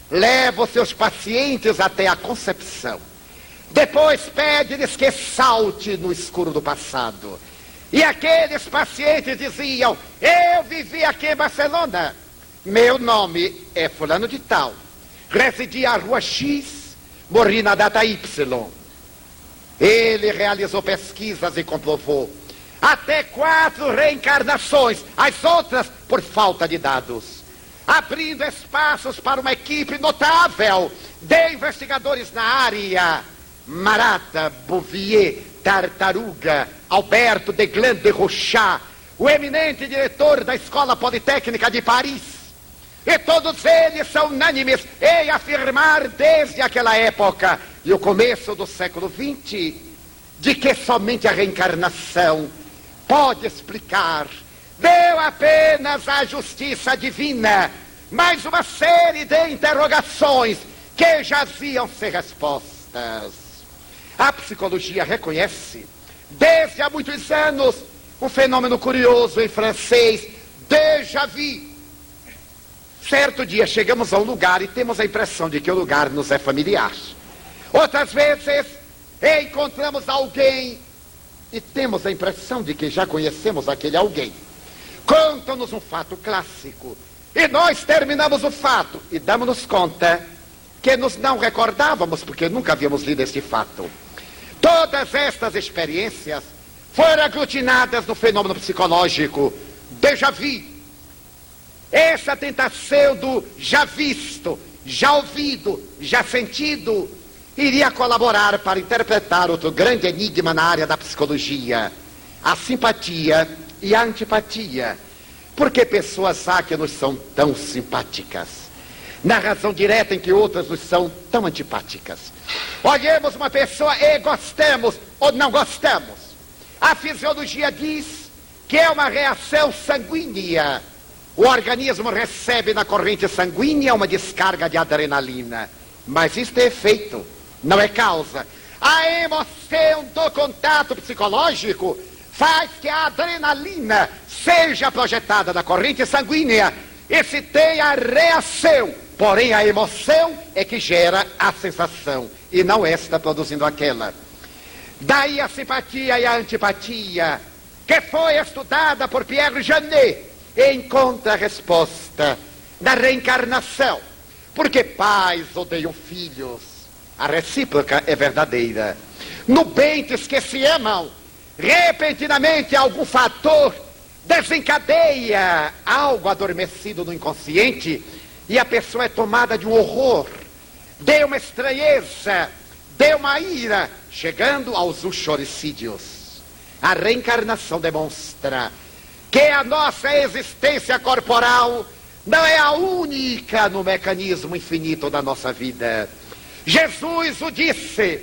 leva os seus pacientes até a concepção. Depois pede-lhes que salte no escuro do passado. E aqueles pacientes diziam: eu vivi aqui em Barcelona, meu nome é fulano de tal, residi à rua X, morri na data Y. Ele realizou pesquisas e comprovou até 4 reencarnações, as outras por falta de dados, abrindo espaços para uma equipe notável de investigadores na área: Marata, Bouvier, Tartaruga, Alberto Deglan de Rochat, o eminente diretor da Escola Politécnica de Paris. E todos eles são unânimes em afirmar desde aquela época e o começo do século XX de que somente a reencarnação pode explicar, não apenas a justiça divina, mas uma série de interrogações que jaziam sem respostas. A psicologia reconhece, desde há muitos anos, um fenômeno curioso em francês, déjà vu. Certo dia chegamos a um lugar e temos a impressão de que o lugar nos é familiar. Outras vezes encontramos alguém e temos a impressão de que já conhecemos aquele alguém. Contam-nos um fato clássico e nós terminamos o fato e damos-nos conta que nos não recordávamos porque nunca havíamos lido este fato. Todas estas experiências foram aglutinadas no fenômeno psicológico déjà vu. Essa tentação do já visto, já ouvido, já sentido iria colaborar para interpretar outro grande enigma na área da psicologia: a simpatia e a antipatia. Por que pessoas há que nos são tão simpáticas, na razão direta em que outras nos são tão antipáticas? Olhemos uma pessoa e gostamos ou não gostamos. A fisiologia diz que é uma reação sanguínea. O organismo recebe na corrente sanguínea uma descarga de adrenalina. Mas isto é efeito, não é causa. A emoção do contato psicológico faz que a adrenalina seja projetada na corrente sanguínea e se tenha a reação. Porém, a emoção é que gera a sensação, e não esta produzindo aquela. Daí a simpatia e a antipatia, que foi estudada por Pierre Janet, encontra a resposta na reencarnação. Porque pais odeiam filhos, a recíproca é verdadeira. Nubentes que se amam, repentinamente algum fator desencadeia algo adormecido no inconsciente e a pessoa é tomada de um horror, de uma estranheza, de uma ira, chegando aos uxoricídios. A reencarnação demonstra que a nossa existência corporal não é a única no mecanismo infinito da nossa vida. Jesus o disse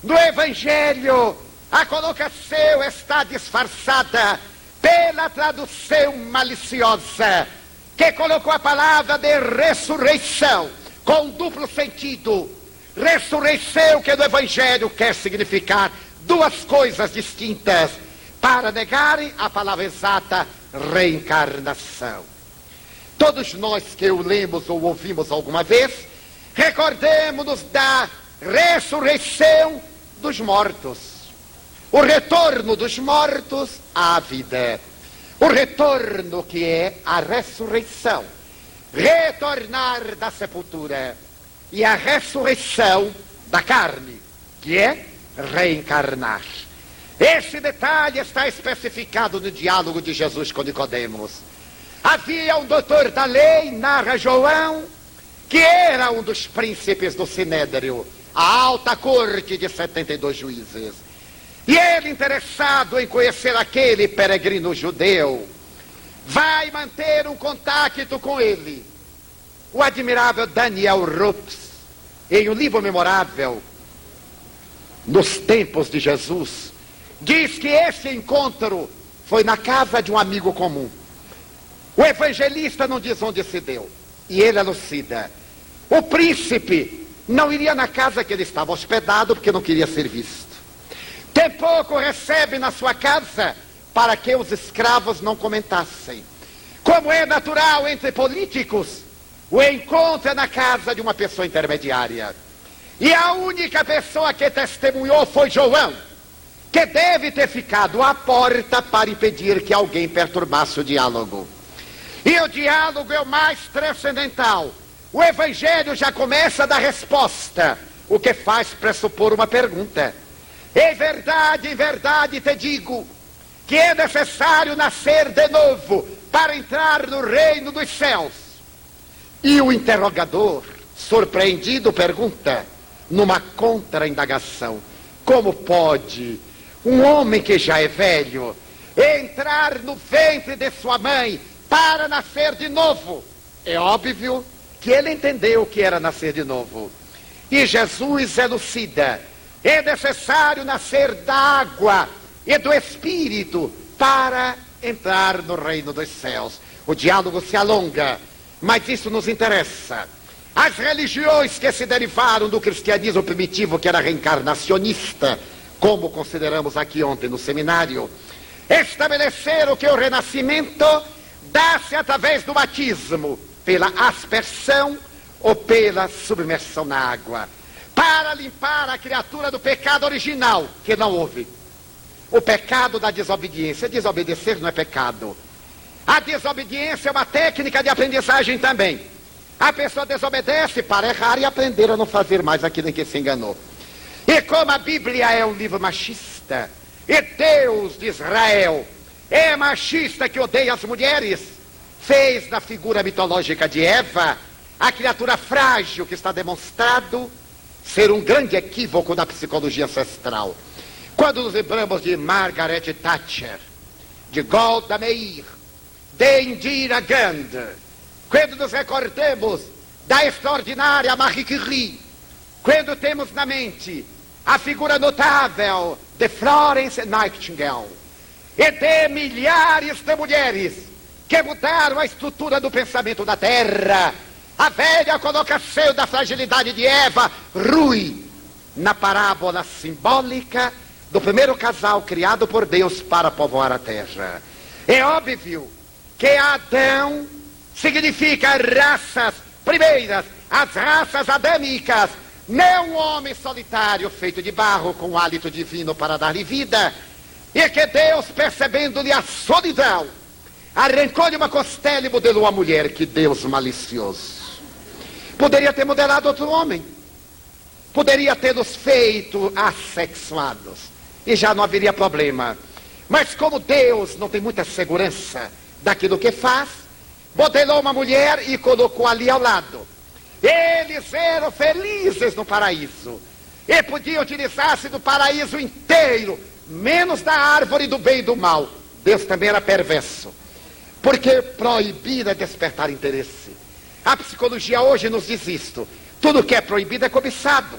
no Evangelho. A colocação está disfarçada pela tradução maliciosa, que colocou a palavra de ressurreição com duplo sentido. Ressurreição que no Evangelho quer significar duas coisas distintas, para negarem a palavra exata, reencarnação. Todos nós que o lemos ou ouvimos alguma vez, recordemos-nos da ressurreição dos mortos. O retorno dos mortos à vida. O retorno que é a ressurreição. Retornar da sepultura. E a ressurreição da carne, que é reencarnar. Esse detalhe está especificado no diálogo de Jesus com Nicodemos. Havia um doutor da lei, narra João, que era um dos príncipes do Sinédrio, a alta corte de 72 juízes. E ele, interessado em conhecer aquele peregrino judeu, vai manter um contato com ele. O admirável Daniel Rups, em um livro memorável, Nos Tempos de Jesus, diz que esse encontro foi na casa de um amigo comum. O evangelista não diz onde se deu, e ele elucida. O príncipe não iria na casa que ele estava hospedado porque não queria ser visto. Tampouco recebe na sua casa para que os escravos não comentassem. Como é natural entre políticos, o encontro é na casa de uma pessoa intermediária. E a única pessoa que testemunhou foi João, que deve ter ficado à porta para impedir que alguém perturbasse o diálogo. E o diálogo é o mais transcendental. O Evangelho já começa da resposta, o que faz pressupor uma pergunta. Em verdade te digo, que é necessário nascer de novo para entrar no reino dos céus. E o interrogador, surpreendido, pergunta, numa contra-indagação, como pode um homem que já é velho entrar no ventre de sua mãe para nascer de novo? É óbvio que ele entendeu o que era nascer de novo. E Jesus elucida, é necessário nascer da água e do Espírito para entrar no reino dos céus. O diálogo se alonga, mas isso nos interessa. As religiões que se derivaram do cristianismo primitivo, que era reencarnacionista, como consideramos aqui ontem no seminário, estabeleceram que o renascimento dá-se através do batismo, pela aspersão ou pela submersão na água, para limpar a criatura do pecado original, que não houve. O pecado da desobediência. Desobedecer não é pecado. A desobediência é uma técnica de aprendizagem também. A pessoa desobedece para errar e aprender a não fazer mais aquilo em que se enganou. E como a Bíblia é um livro machista, e Deus de Israel é machista, que odeia as mulheres, fez na figura mitológica de Eva a criatura frágil, que está demonstrado ser um grande equívoco da psicologia ancestral. Quando nos lembramos de Margaret Thatcher, de Golda Meir, de Indira Gandhi, quando nos recordamos da extraordinária Marie Curie, quando temos na mente a figura notável de Florence Nightingale e de milhares de mulheres que mudaram a estrutura do pensamento da Terra, a velha colocação da fragilidade de Eva rui na parábola simbólica do primeiro casal criado por Deus para povoar a terra. É óbvio que Adão significa raças primeiras, as raças adâmicas, não um homem solitário feito de barro com hálito divino para dar-lhe vida, e que Deus, percebendo-lhe a solidão, arrancou-lhe uma costela e modelou a mulher. Que Deus malicioso! Poderia ter modelado outro homem, poderia tê-los feito assexuados, e já não haveria problema. Mas como Deus não tem muita segurança daquilo que faz, modelou uma mulher e colocou ali ao lado. Eles eram felizes no paraíso e podiam utilizar-se do paraíso inteiro, menos da árvore do bem e do mal. Deus também era perverso, porque proibir é despertar interesse. A psicologia hoje nos diz isto: tudo que é proibido é cobiçado.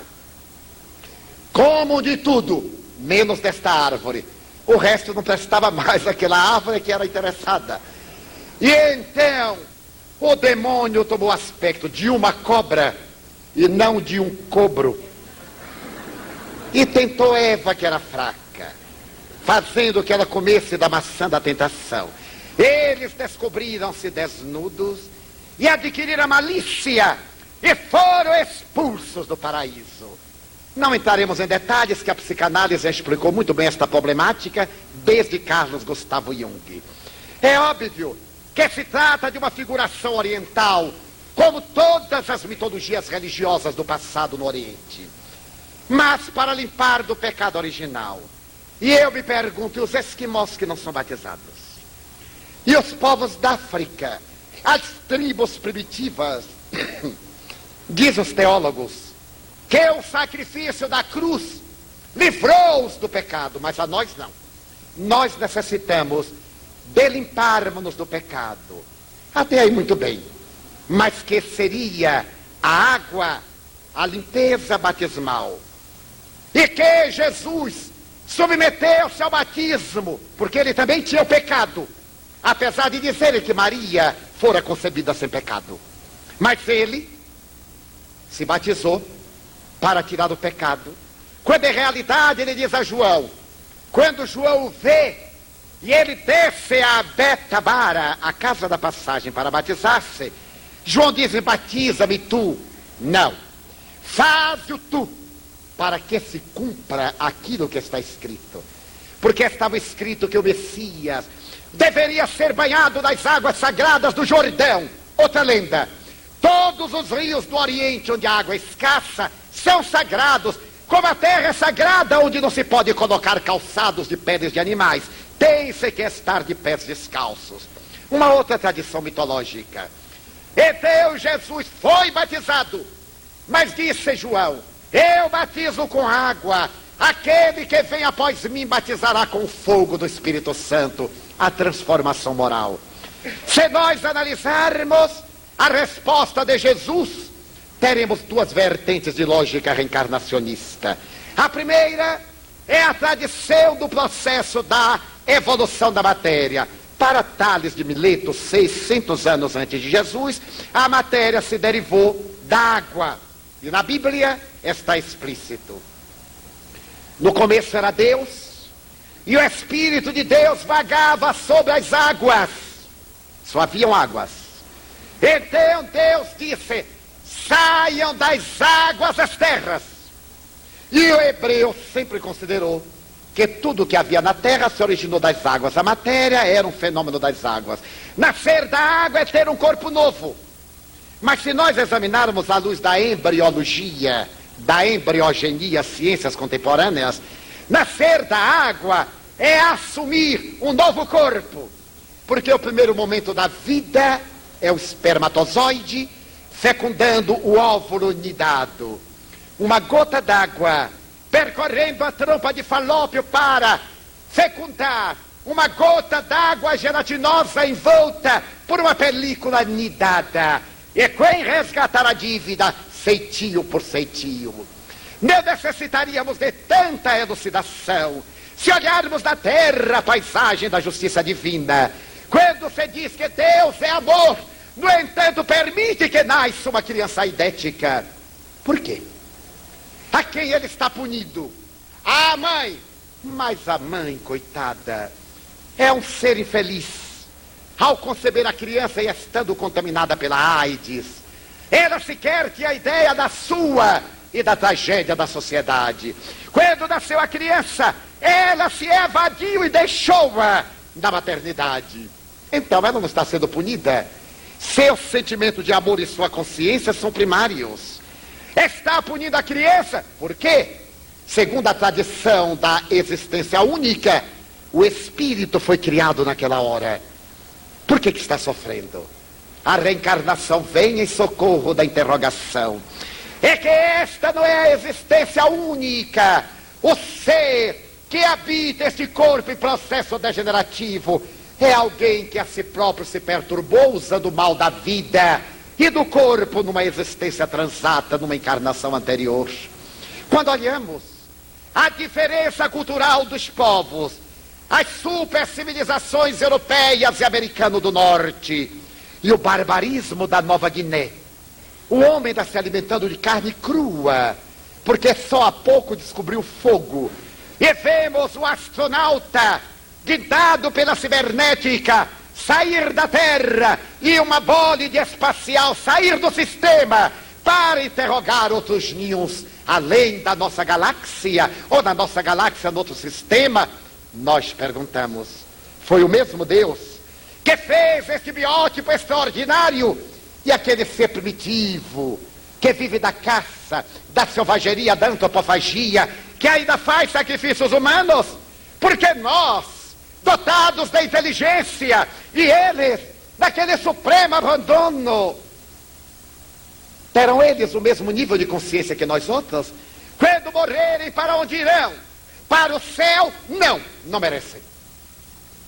Como de tudo, menos desta árvore. O resto não prestava mais, aquela árvore que era interessada. E então o demônio tomou aspecto de uma cobra e não de um cobro, e tentou Eva, que era fraca, fazendo que ela comesse da maçã da tentação. Eles descobriram-se desnudos e adquiriram a malícia e foram expulsos do paraíso. Não entraremos em detalhes, que a psicanálise explicou muito bem esta problemática desde Carlos Gustavo Jung. É óbvio que se trata de uma figuração oriental, como todas as mitologias religiosas do passado no Oriente, mas para limpar do pecado original. E eu me pergunto, e os esquimós que não são batizados? E os povos da África, as tribos primitivas? Diz os teólogos que o sacrifício da cruz livrou-os do pecado, mas a nós não. Nós necessitamos de limparmos-nos do pecado. Até aí muito bem. Mas que seria a água, a limpeza batismal? E que Jesus submeteu-se ao batismo, porque ele também tinha o pecado, apesar de dizerem que Maria fora concebida sem pecado. Mas ele se batizou para tirar o pecado. Quando em realidade ele diz a João, quando João o vê, e ele desce a Betabara, a casa da passagem, para batizar-se, João diz, batiza-me tu. Não, faz-o tu, para que se cumpra aquilo que está escrito. Porque estava escrito que o Messias deveria ser banhado nas águas sagradas do Jordão. Outra lenda, todos os rios do Oriente onde a água é escassa são sagrados, como a terra é sagrada onde não se pode colocar calçados de peles de animais, tem-se que estar de pés descalços. Uma outra tradição mitológica, então Jesus foi batizado, mas disse João, eu batizo com água, aquele que vem após mim batizará com o fogo do Espírito Santo, a transformação moral. Se nós analisarmos a resposta de Jesus, teremos duas vertentes de lógica reencarnacionista. A primeira é a tradição do processo da evolução da matéria. Para Tales de Mileto, 600 anos antes de Jesus, a matéria se derivou da água. E na Bíblia está explícito. No começo era Deus, e o Espírito de Deus vagava sobre as águas. Só haviam águas. Então Deus disse, saiam das águas as terras. E o hebreu sempre considerou que tudo que havia na terra se originou das águas. A matéria era um fenômeno das águas. Nascer da água é ter um corpo novo. Mas se nós examinarmos à luz da embriologia, da embriogenia, ciências contemporâneas, nascer da água é assumir um novo corpo. Porque o primeiro momento da vida é o espermatozoide fecundando o óvulo nidado. Uma gota d'água percorrendo a trompa de Falópio para fecundar uma gota d'água gelatinosa envolta por uma película nidada. E quem resgatar a dívida, feitio por feitio. Não necessitaríamos de tanta elucidação se olharmos na terra a paisagem da justiça divina. Quando se diz que Deus é amor, no entanto permite que nasça uma criança idética. Por quê? A quem ele está punindo? A mãe. Mas a mãe, coitada, é um ser infeliz. Ao conceber a criança e estando contaminada pela AIDS, ela sequer tinha a ideia da sua e da tragédia da sociedade. Quando nasceu a criança, ela se evadiu e deixou-a na maternidade. Então ela não está sendo punida. Seu sentimento de amor e sua consciência são primários. Está punindo a criança, por quê? Segundo a tradição da existência única, o espírito foi criado naquela hora. Por que está sofrendo? A reencarnação vem em socorro da interrogação. É que esta não é a existência única. O ser que habita este corpo em processo degenerativo é alguém que a si próprio se perturbou usando o mal da vida e do corpo numa existência transata, numa encarnação anterior. Quando olhamos a diferença cultural dos povos, as supercivilizações europeias e americano do norte e o barbarismo da Nova Guiné, o homem está se alimentando de carne crua, porque só há pouco descobriu fogo. E vemos o astronauta, guiado pela cibernética, sair da Terra e uma bólide espacial sair do sistema para interrogar outros ninhos além da nossa galáxia, ou na nossa galáxia no outro sistema. Nós perguntamos, foi o mesmo Deus que fez este biótipo extraordinário e aquele ser primitivo que vive da caça, da selvageria, da antropofagia, que ainda faz sacrifícios humanos? Porque nós, dotados da inteligência, e eles, daquele supremo abandono, terão eles o mesmo nível de consciência que nós outros? Quando morrerem, para onde irão? Para o céu? Não merecem.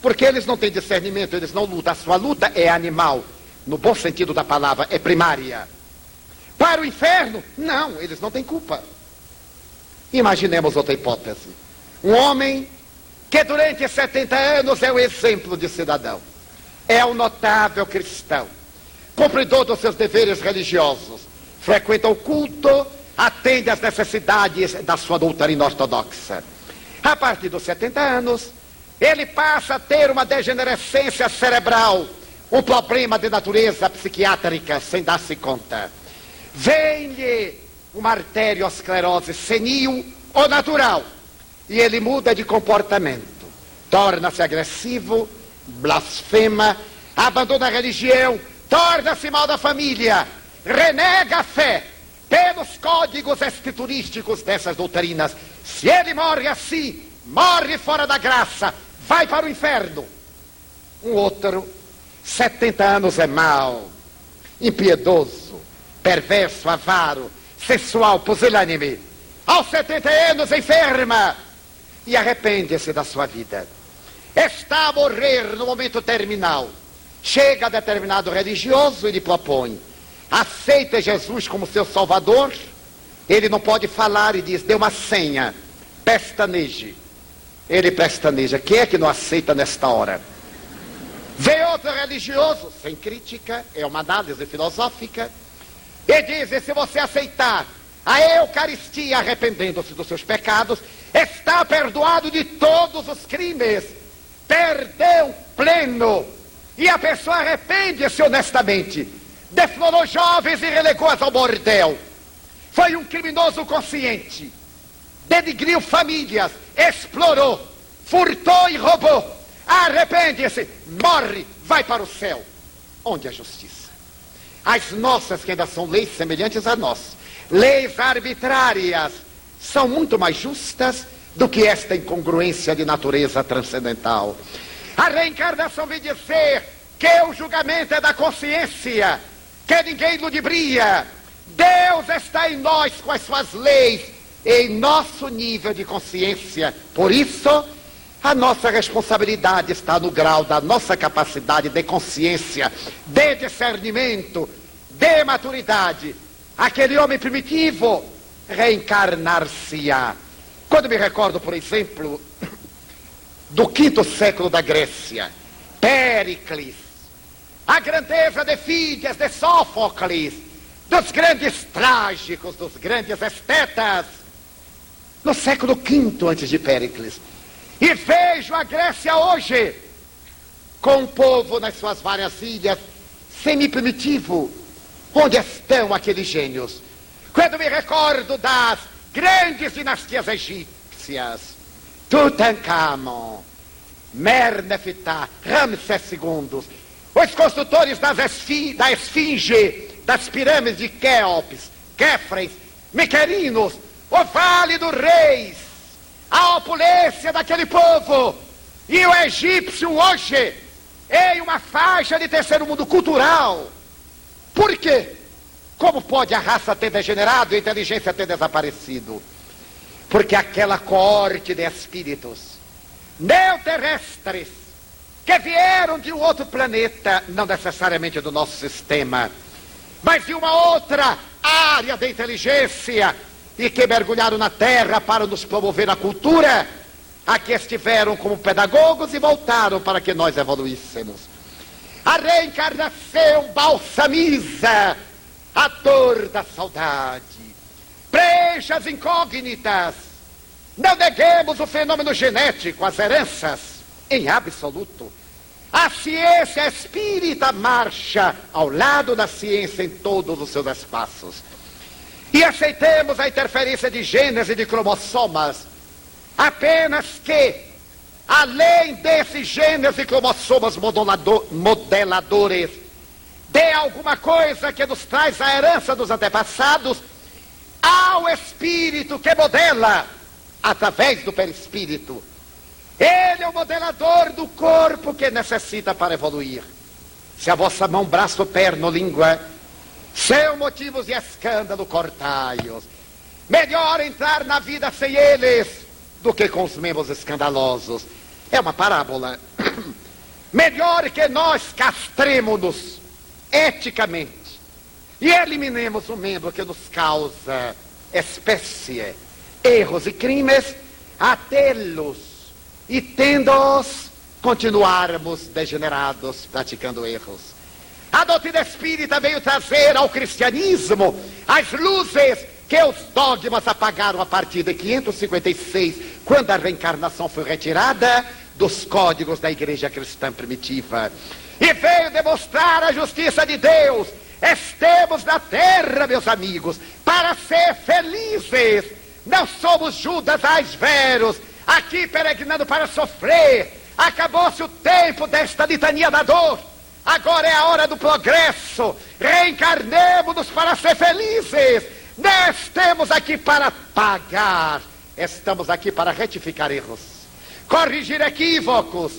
Porque eles não têm discernimento, eles não lutam. A sua luta é animal, no bom sentido da palavra, é primária. Para o inferno? Não, eles não têm culpa. Imaginemos outra hipótese. Um homem que durante 70 anos é o exemplo de cidadão. É um notável cristão, cumpridor dos seus deveres religiosos, frequenta o culto, atende às necessidades da sua doutrina ortodoxa. A partir dos 70 anos, ele passa a ter uma degenerescência cerebral, um problema de natureza psiquiátrica, sem dar-se conta. Vem-lhe uma arteriosclerose senil ou natural, e ele muda de comportamento, torna-se agressivo, blasfema, abandona a religião, torna-se mal da família, renega a fé pelos códigos escriturísticos dessas doutrinas. Se ele morre assim, morre fora da graça, vai para o inferno. Um outro, 70 anos, é mau, impiedoso, perverso, avaro, sensual, pusilânime. Aos 70 anos enferma e arrepende-se da sua vida. Está a morrer no momento terminal. Chega a determinado religioso e lhe propõe: aceita Jesus como seu salvador. Ele não pode falar e diz: dê uma senha, pestaneje. Ele pestaneja. Quem é que não aceita nesta hora? Vem outro religioso, sem crítica, é uma análise filosófica, e diz: e se você aceitar a Eucaristia, arrependendo-se dos seus pecados, está perdoado de todos os crimes, perdão pleno. E a pessoa arrepende-se honestamente. Deflorou jovens e relegou-as ao bordel. Foi um criminoso consciente. Denigriu famílias, explorou, furtou e roubou. Arrepende-se, morre, vai para o céu. Onde a justiça? As nossas, que ainda são leis semelhantes a nós, leis arbitrárias, são muito mais justas do que esta incongruência de natureza transcendental. A reencarnação vem dizer que o julgamento é da consciência, que ninguém ludibria. Deus está em nós com as suas leis, em nosso nível de consciência. Por isso, a nossa responsabilidade está no grau da nossa capacidade de consciência, de discernimento, de maturidade. Aquele homem primitivo reencarnar-se-á. Quando me recordo, por exemplo, do 5º século da Grécia, Péricles, a grandeza de Fídias, de Sófocles, dos grandes trágicos, dos grandes estetas, no século V antes de Péricles, e vejo a Grécia hoje, com o povo nas suas várias ilhas, semi-primitivo. Onde estão aqueles gênios? Quando me recordo das grandes dinastias egípcias, Tutankhamon, Mer-Nefertari, Ramsés II, os construtores da Esfinge, das pirâmides de Quéops, Quéfres, Miquerinos, o Vale dos Reis, a opulência daquele povo, e o egípcio hoje em uma faixa de terceiro mundo cultural. Por quê? Como pode a raça ter degenerado e a inteligência ter desaparecido? Porque aquela coorte de espíritos neoterrestres que vieram de um outro planeta, não necessariamente do nosso sistema, mas de uma outra área de inteligência, e que mergulharam na Terra para nos promover a cultura, aqui estiveram como pedagogos e voltaram para que nós evoluíssemos. A reencarnação balsamiza a dor da saudade, preenche as incógnitas. Não neguemos o fenômeno genético, as heranças, em absoluto. A ciência espírita marcha ao lado da ciência em todos os seus espaços. E aceitemos a interferência de genes e de cromossomas, apenas que, além desses genes e cromossomas modeladores, de alguma coisa que nos traz a herança dos antepassados, ao espírito que modela através do perispírito. Ele é o modelador do corpo que necessita para evoluir. Se a vossa mão, braço, perna ou língua são motivos de escândalo, cortai-os. Melhor entrar na vida sem eles do que com os membros escandalosos. É uma parábola. Melhor que nós castremos-nos eticamente e eliminemos o membro que nos causa espécie, erros e crimes, a tê-los e tendo-os continuarmos degenerados, praticando erros. A doutrina espírita veio trazer ao cristianismo as luzes que os dogmas apagaram a partir de 556, quando a reencarnação foi retirada dos códigos da igreja cristã primitiva. E veio demonstrar a justiça de Deus. Estamos na terra, meus amigos, para ser felizes. Não somos Judas Asveros, aqui peregrinando para sofrer. Acabou-se o tempo desta litania da dor. Agora é a hora do progresso. Reencarnemos-nos para ser felizes. Não estamos aqui para pagar. Estamos aqui para retificar erros, corrigir equívocos,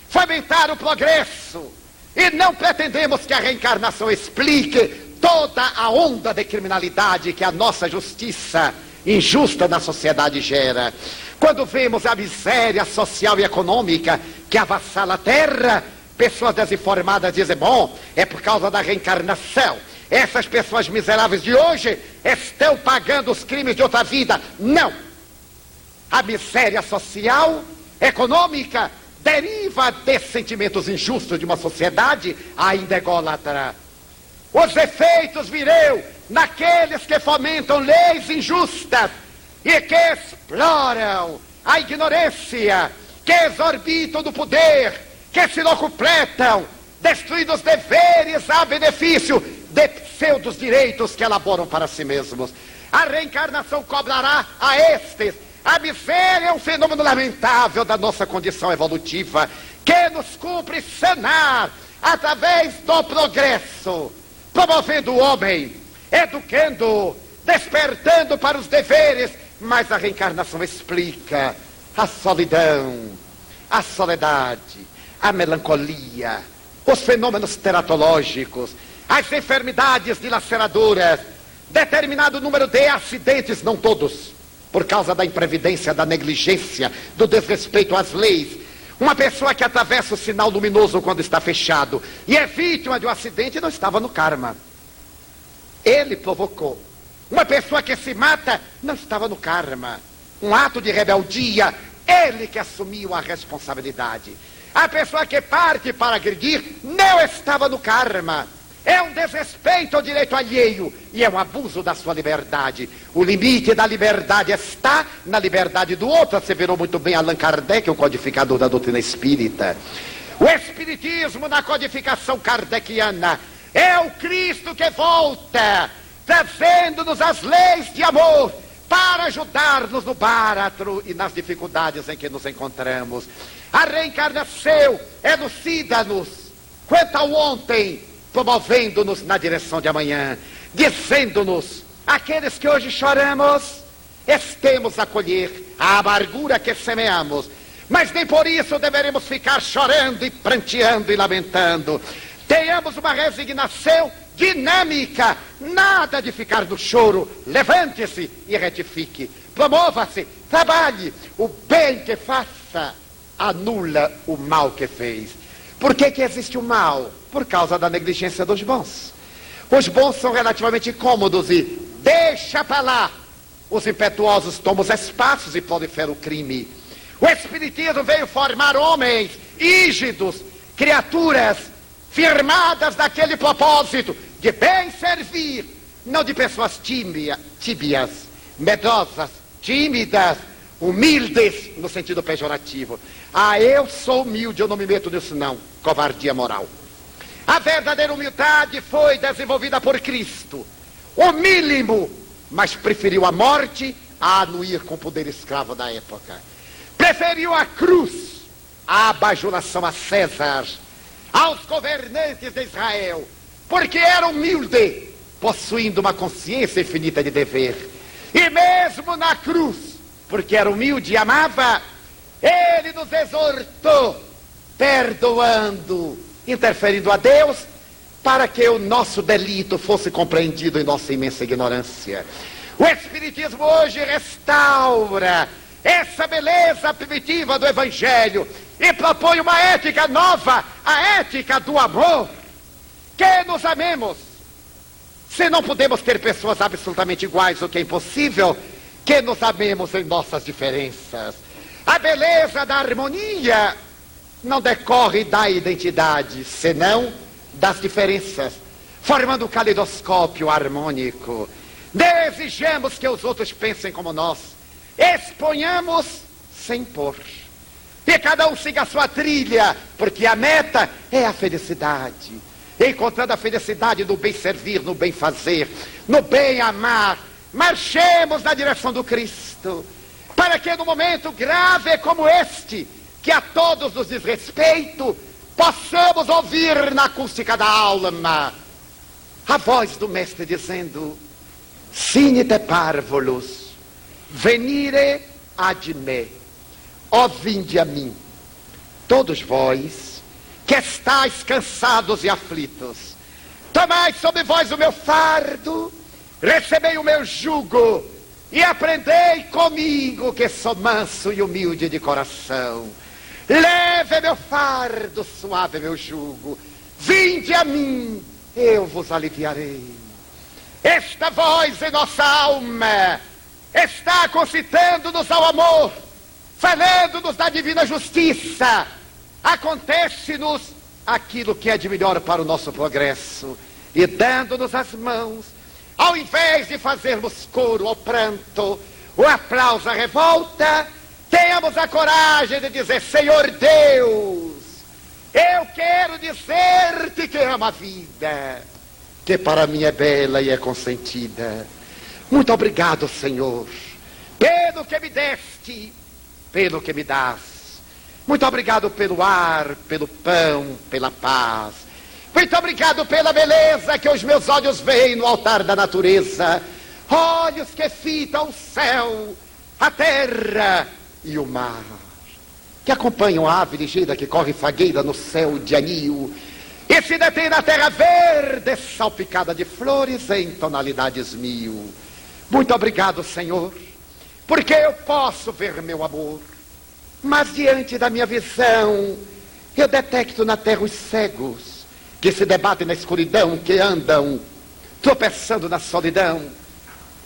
fomentar o progresso. E não pretendemos que a reencarnação explique toda a onda de criminalidade que a nossa justiça injusta na sociedade gera. Quando vemos a miséria social e econômica que avassala a terra, pessoas desinformadas dizem, bom, é por causa da reencarnação. Essas pessoas miseráveis de hoje estão pagando os crimes de outra vida. Não! A miséria social, econômica, deriva de sentimentos injustos de uma sociedade ainda ególatra. Os efeitos virão naqueles que fomentam leis injustas e que exploram a ignorância, que exorbitam do poder, que se locupletam, destruindo os deveres a benefício de pseudos direitos que elaboram para si mesmos. A reencarnação cobrará a estes. A miséria é um fenômeno lamentável da nossa condição evolutiva, que nos cumpre sanar através do progresso, promovendo o homem, educando, despertando para os deveres. Mas a reencarnação explica a solidão, a soledade, a melancolia, os fenômenos teratológicos, as enfermidades dilaceradoras, determinado número de acidentes, não todos, por causa da imprevidência, da negligência, do desrespeito às leis. Uma pessoa que atravessa o sinal luminoso quando está fechado e é vítima de um acidente não estava no karma. Ele provocou. Uma pessoa que se mata não estava no karma. Um ato de rebeldia, ele que assumiu a responsabilidade. A pessoa que parte para agredir não estava no karma. É um desrespeito ao direito alheio e é um abuso da sua liberdade. O limite da liberdade está na liberdade do outro. Asseverou muito bem Allan Kardec, o codificador da doutrina espírita. O espiritismo na codificação kardeciana é o Cristo que volta, trazendo-nos as leis de amor para ajudar-nos no báratro e nas dificuldades em que nos encontramos. A reencarnação elucida-nos quanto ao ontem, promovendo-nos na direção de amanhã, dizendo-nos, aqueles que hoje choramos, estemos a colher a amargura que semeamos, mas nem por isso deveremos ficar chorando e pranteando e lamentando. Tenhamos uma resignação dinâmica, nada de ficar no choro. Levante-se e retifique, promova-se, trabalhe. O bem que faça anula o mal que fez. Por que existe o mal? Por causa da negligência dos bons. Os bons são relativamente cômodos e deixa para lá. Os impetuosos tomam os espaços e proliferam o crime. O espiritismo veio formar homens rígidos, criaturas firmadas naquele propósito de bem servir, não de pessoas tíbias, medrosas, tímidas, humildes no sentido pejorativo. Ah, eu sou humilde, eu não me meto nisso não. Covardia moral. A verdadeira humildade foi desenvolvida por Cristo. Humílimo, mas preferiu a morte a anuir com o poder escravo da época. Preferiu a cruz à bajulação a César, aos governantes de Israel, porque era humilde, possuindo uma consciência infinita de dever. E mesmo na cruz, porque era humilde e amava, ele nos exortou, perdoando, interferindo a Deus, para que o nosso delito fosse compreendido em nossa imensa ignorância. O Espiritismo hoje restaura essa beleza primitiva do Evangelho e propõe uma ética nova, a ética do amor. Que nos amemos. Se não podemos ter pessoas absolutamente iguais, o que é impossível, que nos amemos em nossas diferenças. A beleza da harmonia não decorre da identidade, senão das diferenças, formando um caleidoscópio harmônico. Desejamos que os outros pensem como nós. Exponhamos sem impor. E cada um siga a sua trilha, porque a meta é a felicidade. Encontrando a felicidade no bem servir, no bem fazer, no bem amar. Marchemos na direção do Cristo, para que no momento grave como este, que a todos nos diz respeito, possamos ouvir na acústica da alma a voz do Mestre dizendo: Sine te parvulos, venire ad me, ó vinde a mim, todos vós que estáis cansados e aflitos, tomai sobre vós o meu fardo, recebei o meu jugo e aprendei comigo, que sou manso e humilde de coração. Leve meu fardo, suave meu jugo, vinde a mim, eu vos aliviarei. Esta voz em nossa alma está concitando-nos ao amor, falando-nos da divina justiça. Acontece-nos aquilo que é de melhor para o nosso progresso, e dando-nos as mãos, ao invés de fazermos coro ao pranto, o aplauso à revolta, tenhamos a coragem de dizer: Senhor Deus, eu quero dizer-te que amo a vida, que para mim é bela e é consentida. Muito obrigado, Senhor, pelo que me deste, pelo que me dás. Muito obrigado pelo ar, pelo pão, pela paz. Muito obrigado pela beleza que os meus olhos veem no altar da natureza. Olhos que fitam o céu, a terra e o mar, que acompanham a ave ligeira que corre fagueira no céu de anil e se detém na terra verde, salpicada de flores em tonalidades mil. Muito obrigado, Senhor, porque eu posso ver meu amor, mas diante da minha visão eu detecto na terra os cegos que se debatem na escuridão, que andam tropeçando na solidão,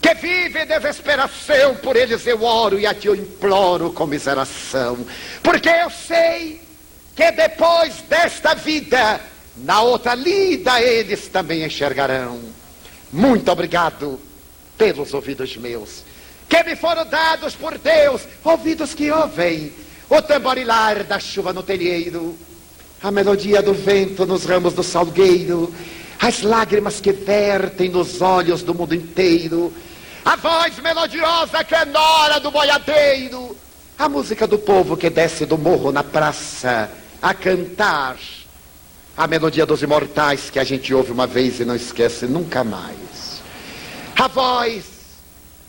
que vivem em desesperação. Por eles eu oro e a ti eu imploro com miseração, porque eu sei que depois desta vida, na outra lida, eles também enxergarão. Muito obrigado pelos ouvidos meus, que me foram dados por Deus, ouvidos que ouvem o tamborilar da chuva no telheiro, a melodia do vento nos ramos do salgueiro, as lágrimas que vertem nos olhos do mundo inteiro, a voz melodiosa que enora do boiadeiro, a música do povo que desce do morro na praça a cantar, a melodia dos imortais que a gente ouve uma vez e não esquece nunca mais, a voz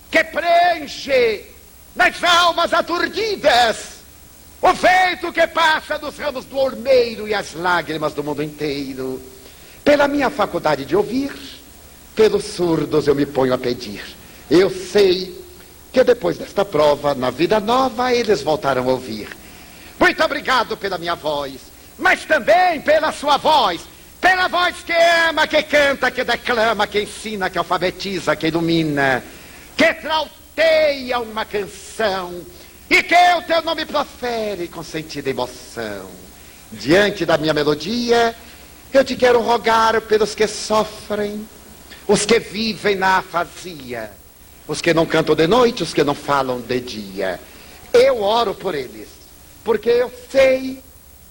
que preenche nas almas aturdidas o vento que passa dos ramos do ormeiro e as lágrimas do mundo inteiro. Pela minha faculdade de ouvir, pelos surdos eu me ponho a pedir. Eu sei que depois desta prova, na vida nova, eles voltarão a ouvir. Muito obrigado pela minha voz, mas também pela sua voz, pela voz que ama, que canta, que declama, que ensina, que alfabetiza, que ilumina, que trauteia uma canção, e que o teu nome profere com sentida emoção. Diante da minha melodia, eu te quero rogar pelos que sofrem, os que vivem na afasia, os que não cantam de noite, os que não falam de dia. Eu oro por eles, porque eu sei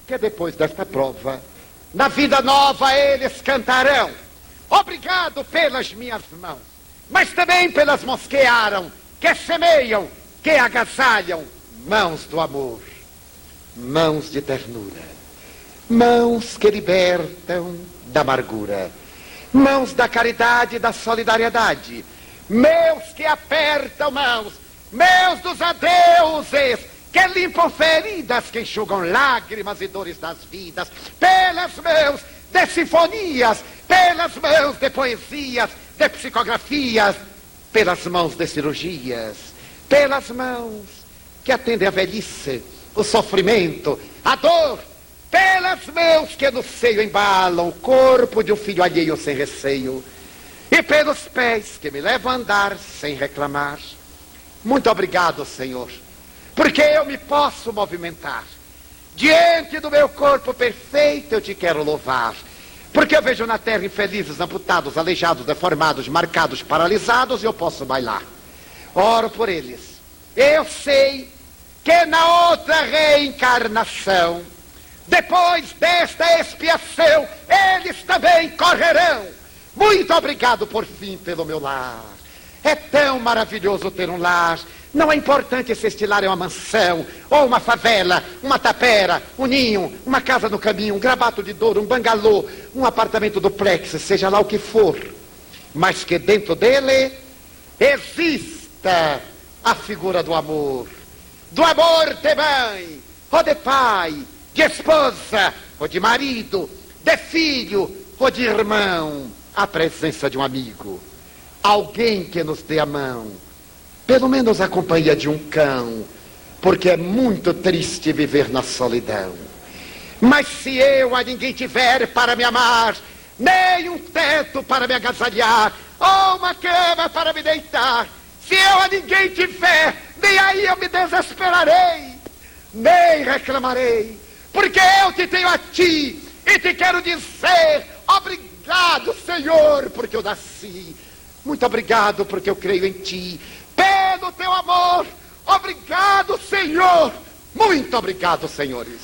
que depois desta prova, na vida nova eles cantarão. Obrigado pelas minhas mãos, mas também pelas mãos que aram, que semeiam, que agasalham, mãos do amor, mãos de ternura, mãos que libertam da amargura, mãos da caridade e da solidariedade, meus que apertam mãos, meus dos adeuses, que limpam feridas, que enxugam lágrimas e dores das vidas, pelas mãos de sinfonias, pelas mãos de poesias, de psicografias, pelas mãos de cirurgias, pelas mãos que atendem a velhice, o sofrimento, a dor, pelas mãos que no seio embalam o corpo de um filho alheio sem receio, e pelos pés que me levam a andar sem reclamar. Muito obrigado, Senhor, porque eu me posso movimentar. Diante do meu corpo perfeito eu te quero louvar, Porque eu vejo na terra infelizes, amputados, aleijados, deformados, marcados, paralisados, e eu posso bailar. Oro por eles. Eu sei que na outra reencarnação, depois desta expiação, eles também correrão. Muito obrigado, por fim, pelo meu lar. É tão maravilhoso ter um lar. Não é importante se este lar é uma mansão, ou uma favela, uma tapera, um ninho, uma casa no caminho, um gravato de Douro, um bangalô, um apartamento duplex, seja lá o que for. Mas que dentro dele exista a figura do amor. Do amor de mãe, ou de pai, de esposa, ou de marido, de filho, ou de irmão. A presença de um amigo. Alguém que nos dê a mão. Pelo menos a companhia de um cão, porque é muito triste viver na solidão. Mas se eu a ninguém tiver para me amar, nem um teto para me agasalhar, ou uma cama para me deitar, se eu a ninguém tiver, nem aí eu me desesperarei, nem reclamarei, porque eu te tenho a ti, e te quero dizer, obrigado, Senhor, porque eu nasci. Muito obrigado, porque eu creio em ti. Pelo teu amor, obrigado, Senhor. Muito obrigado, senhores.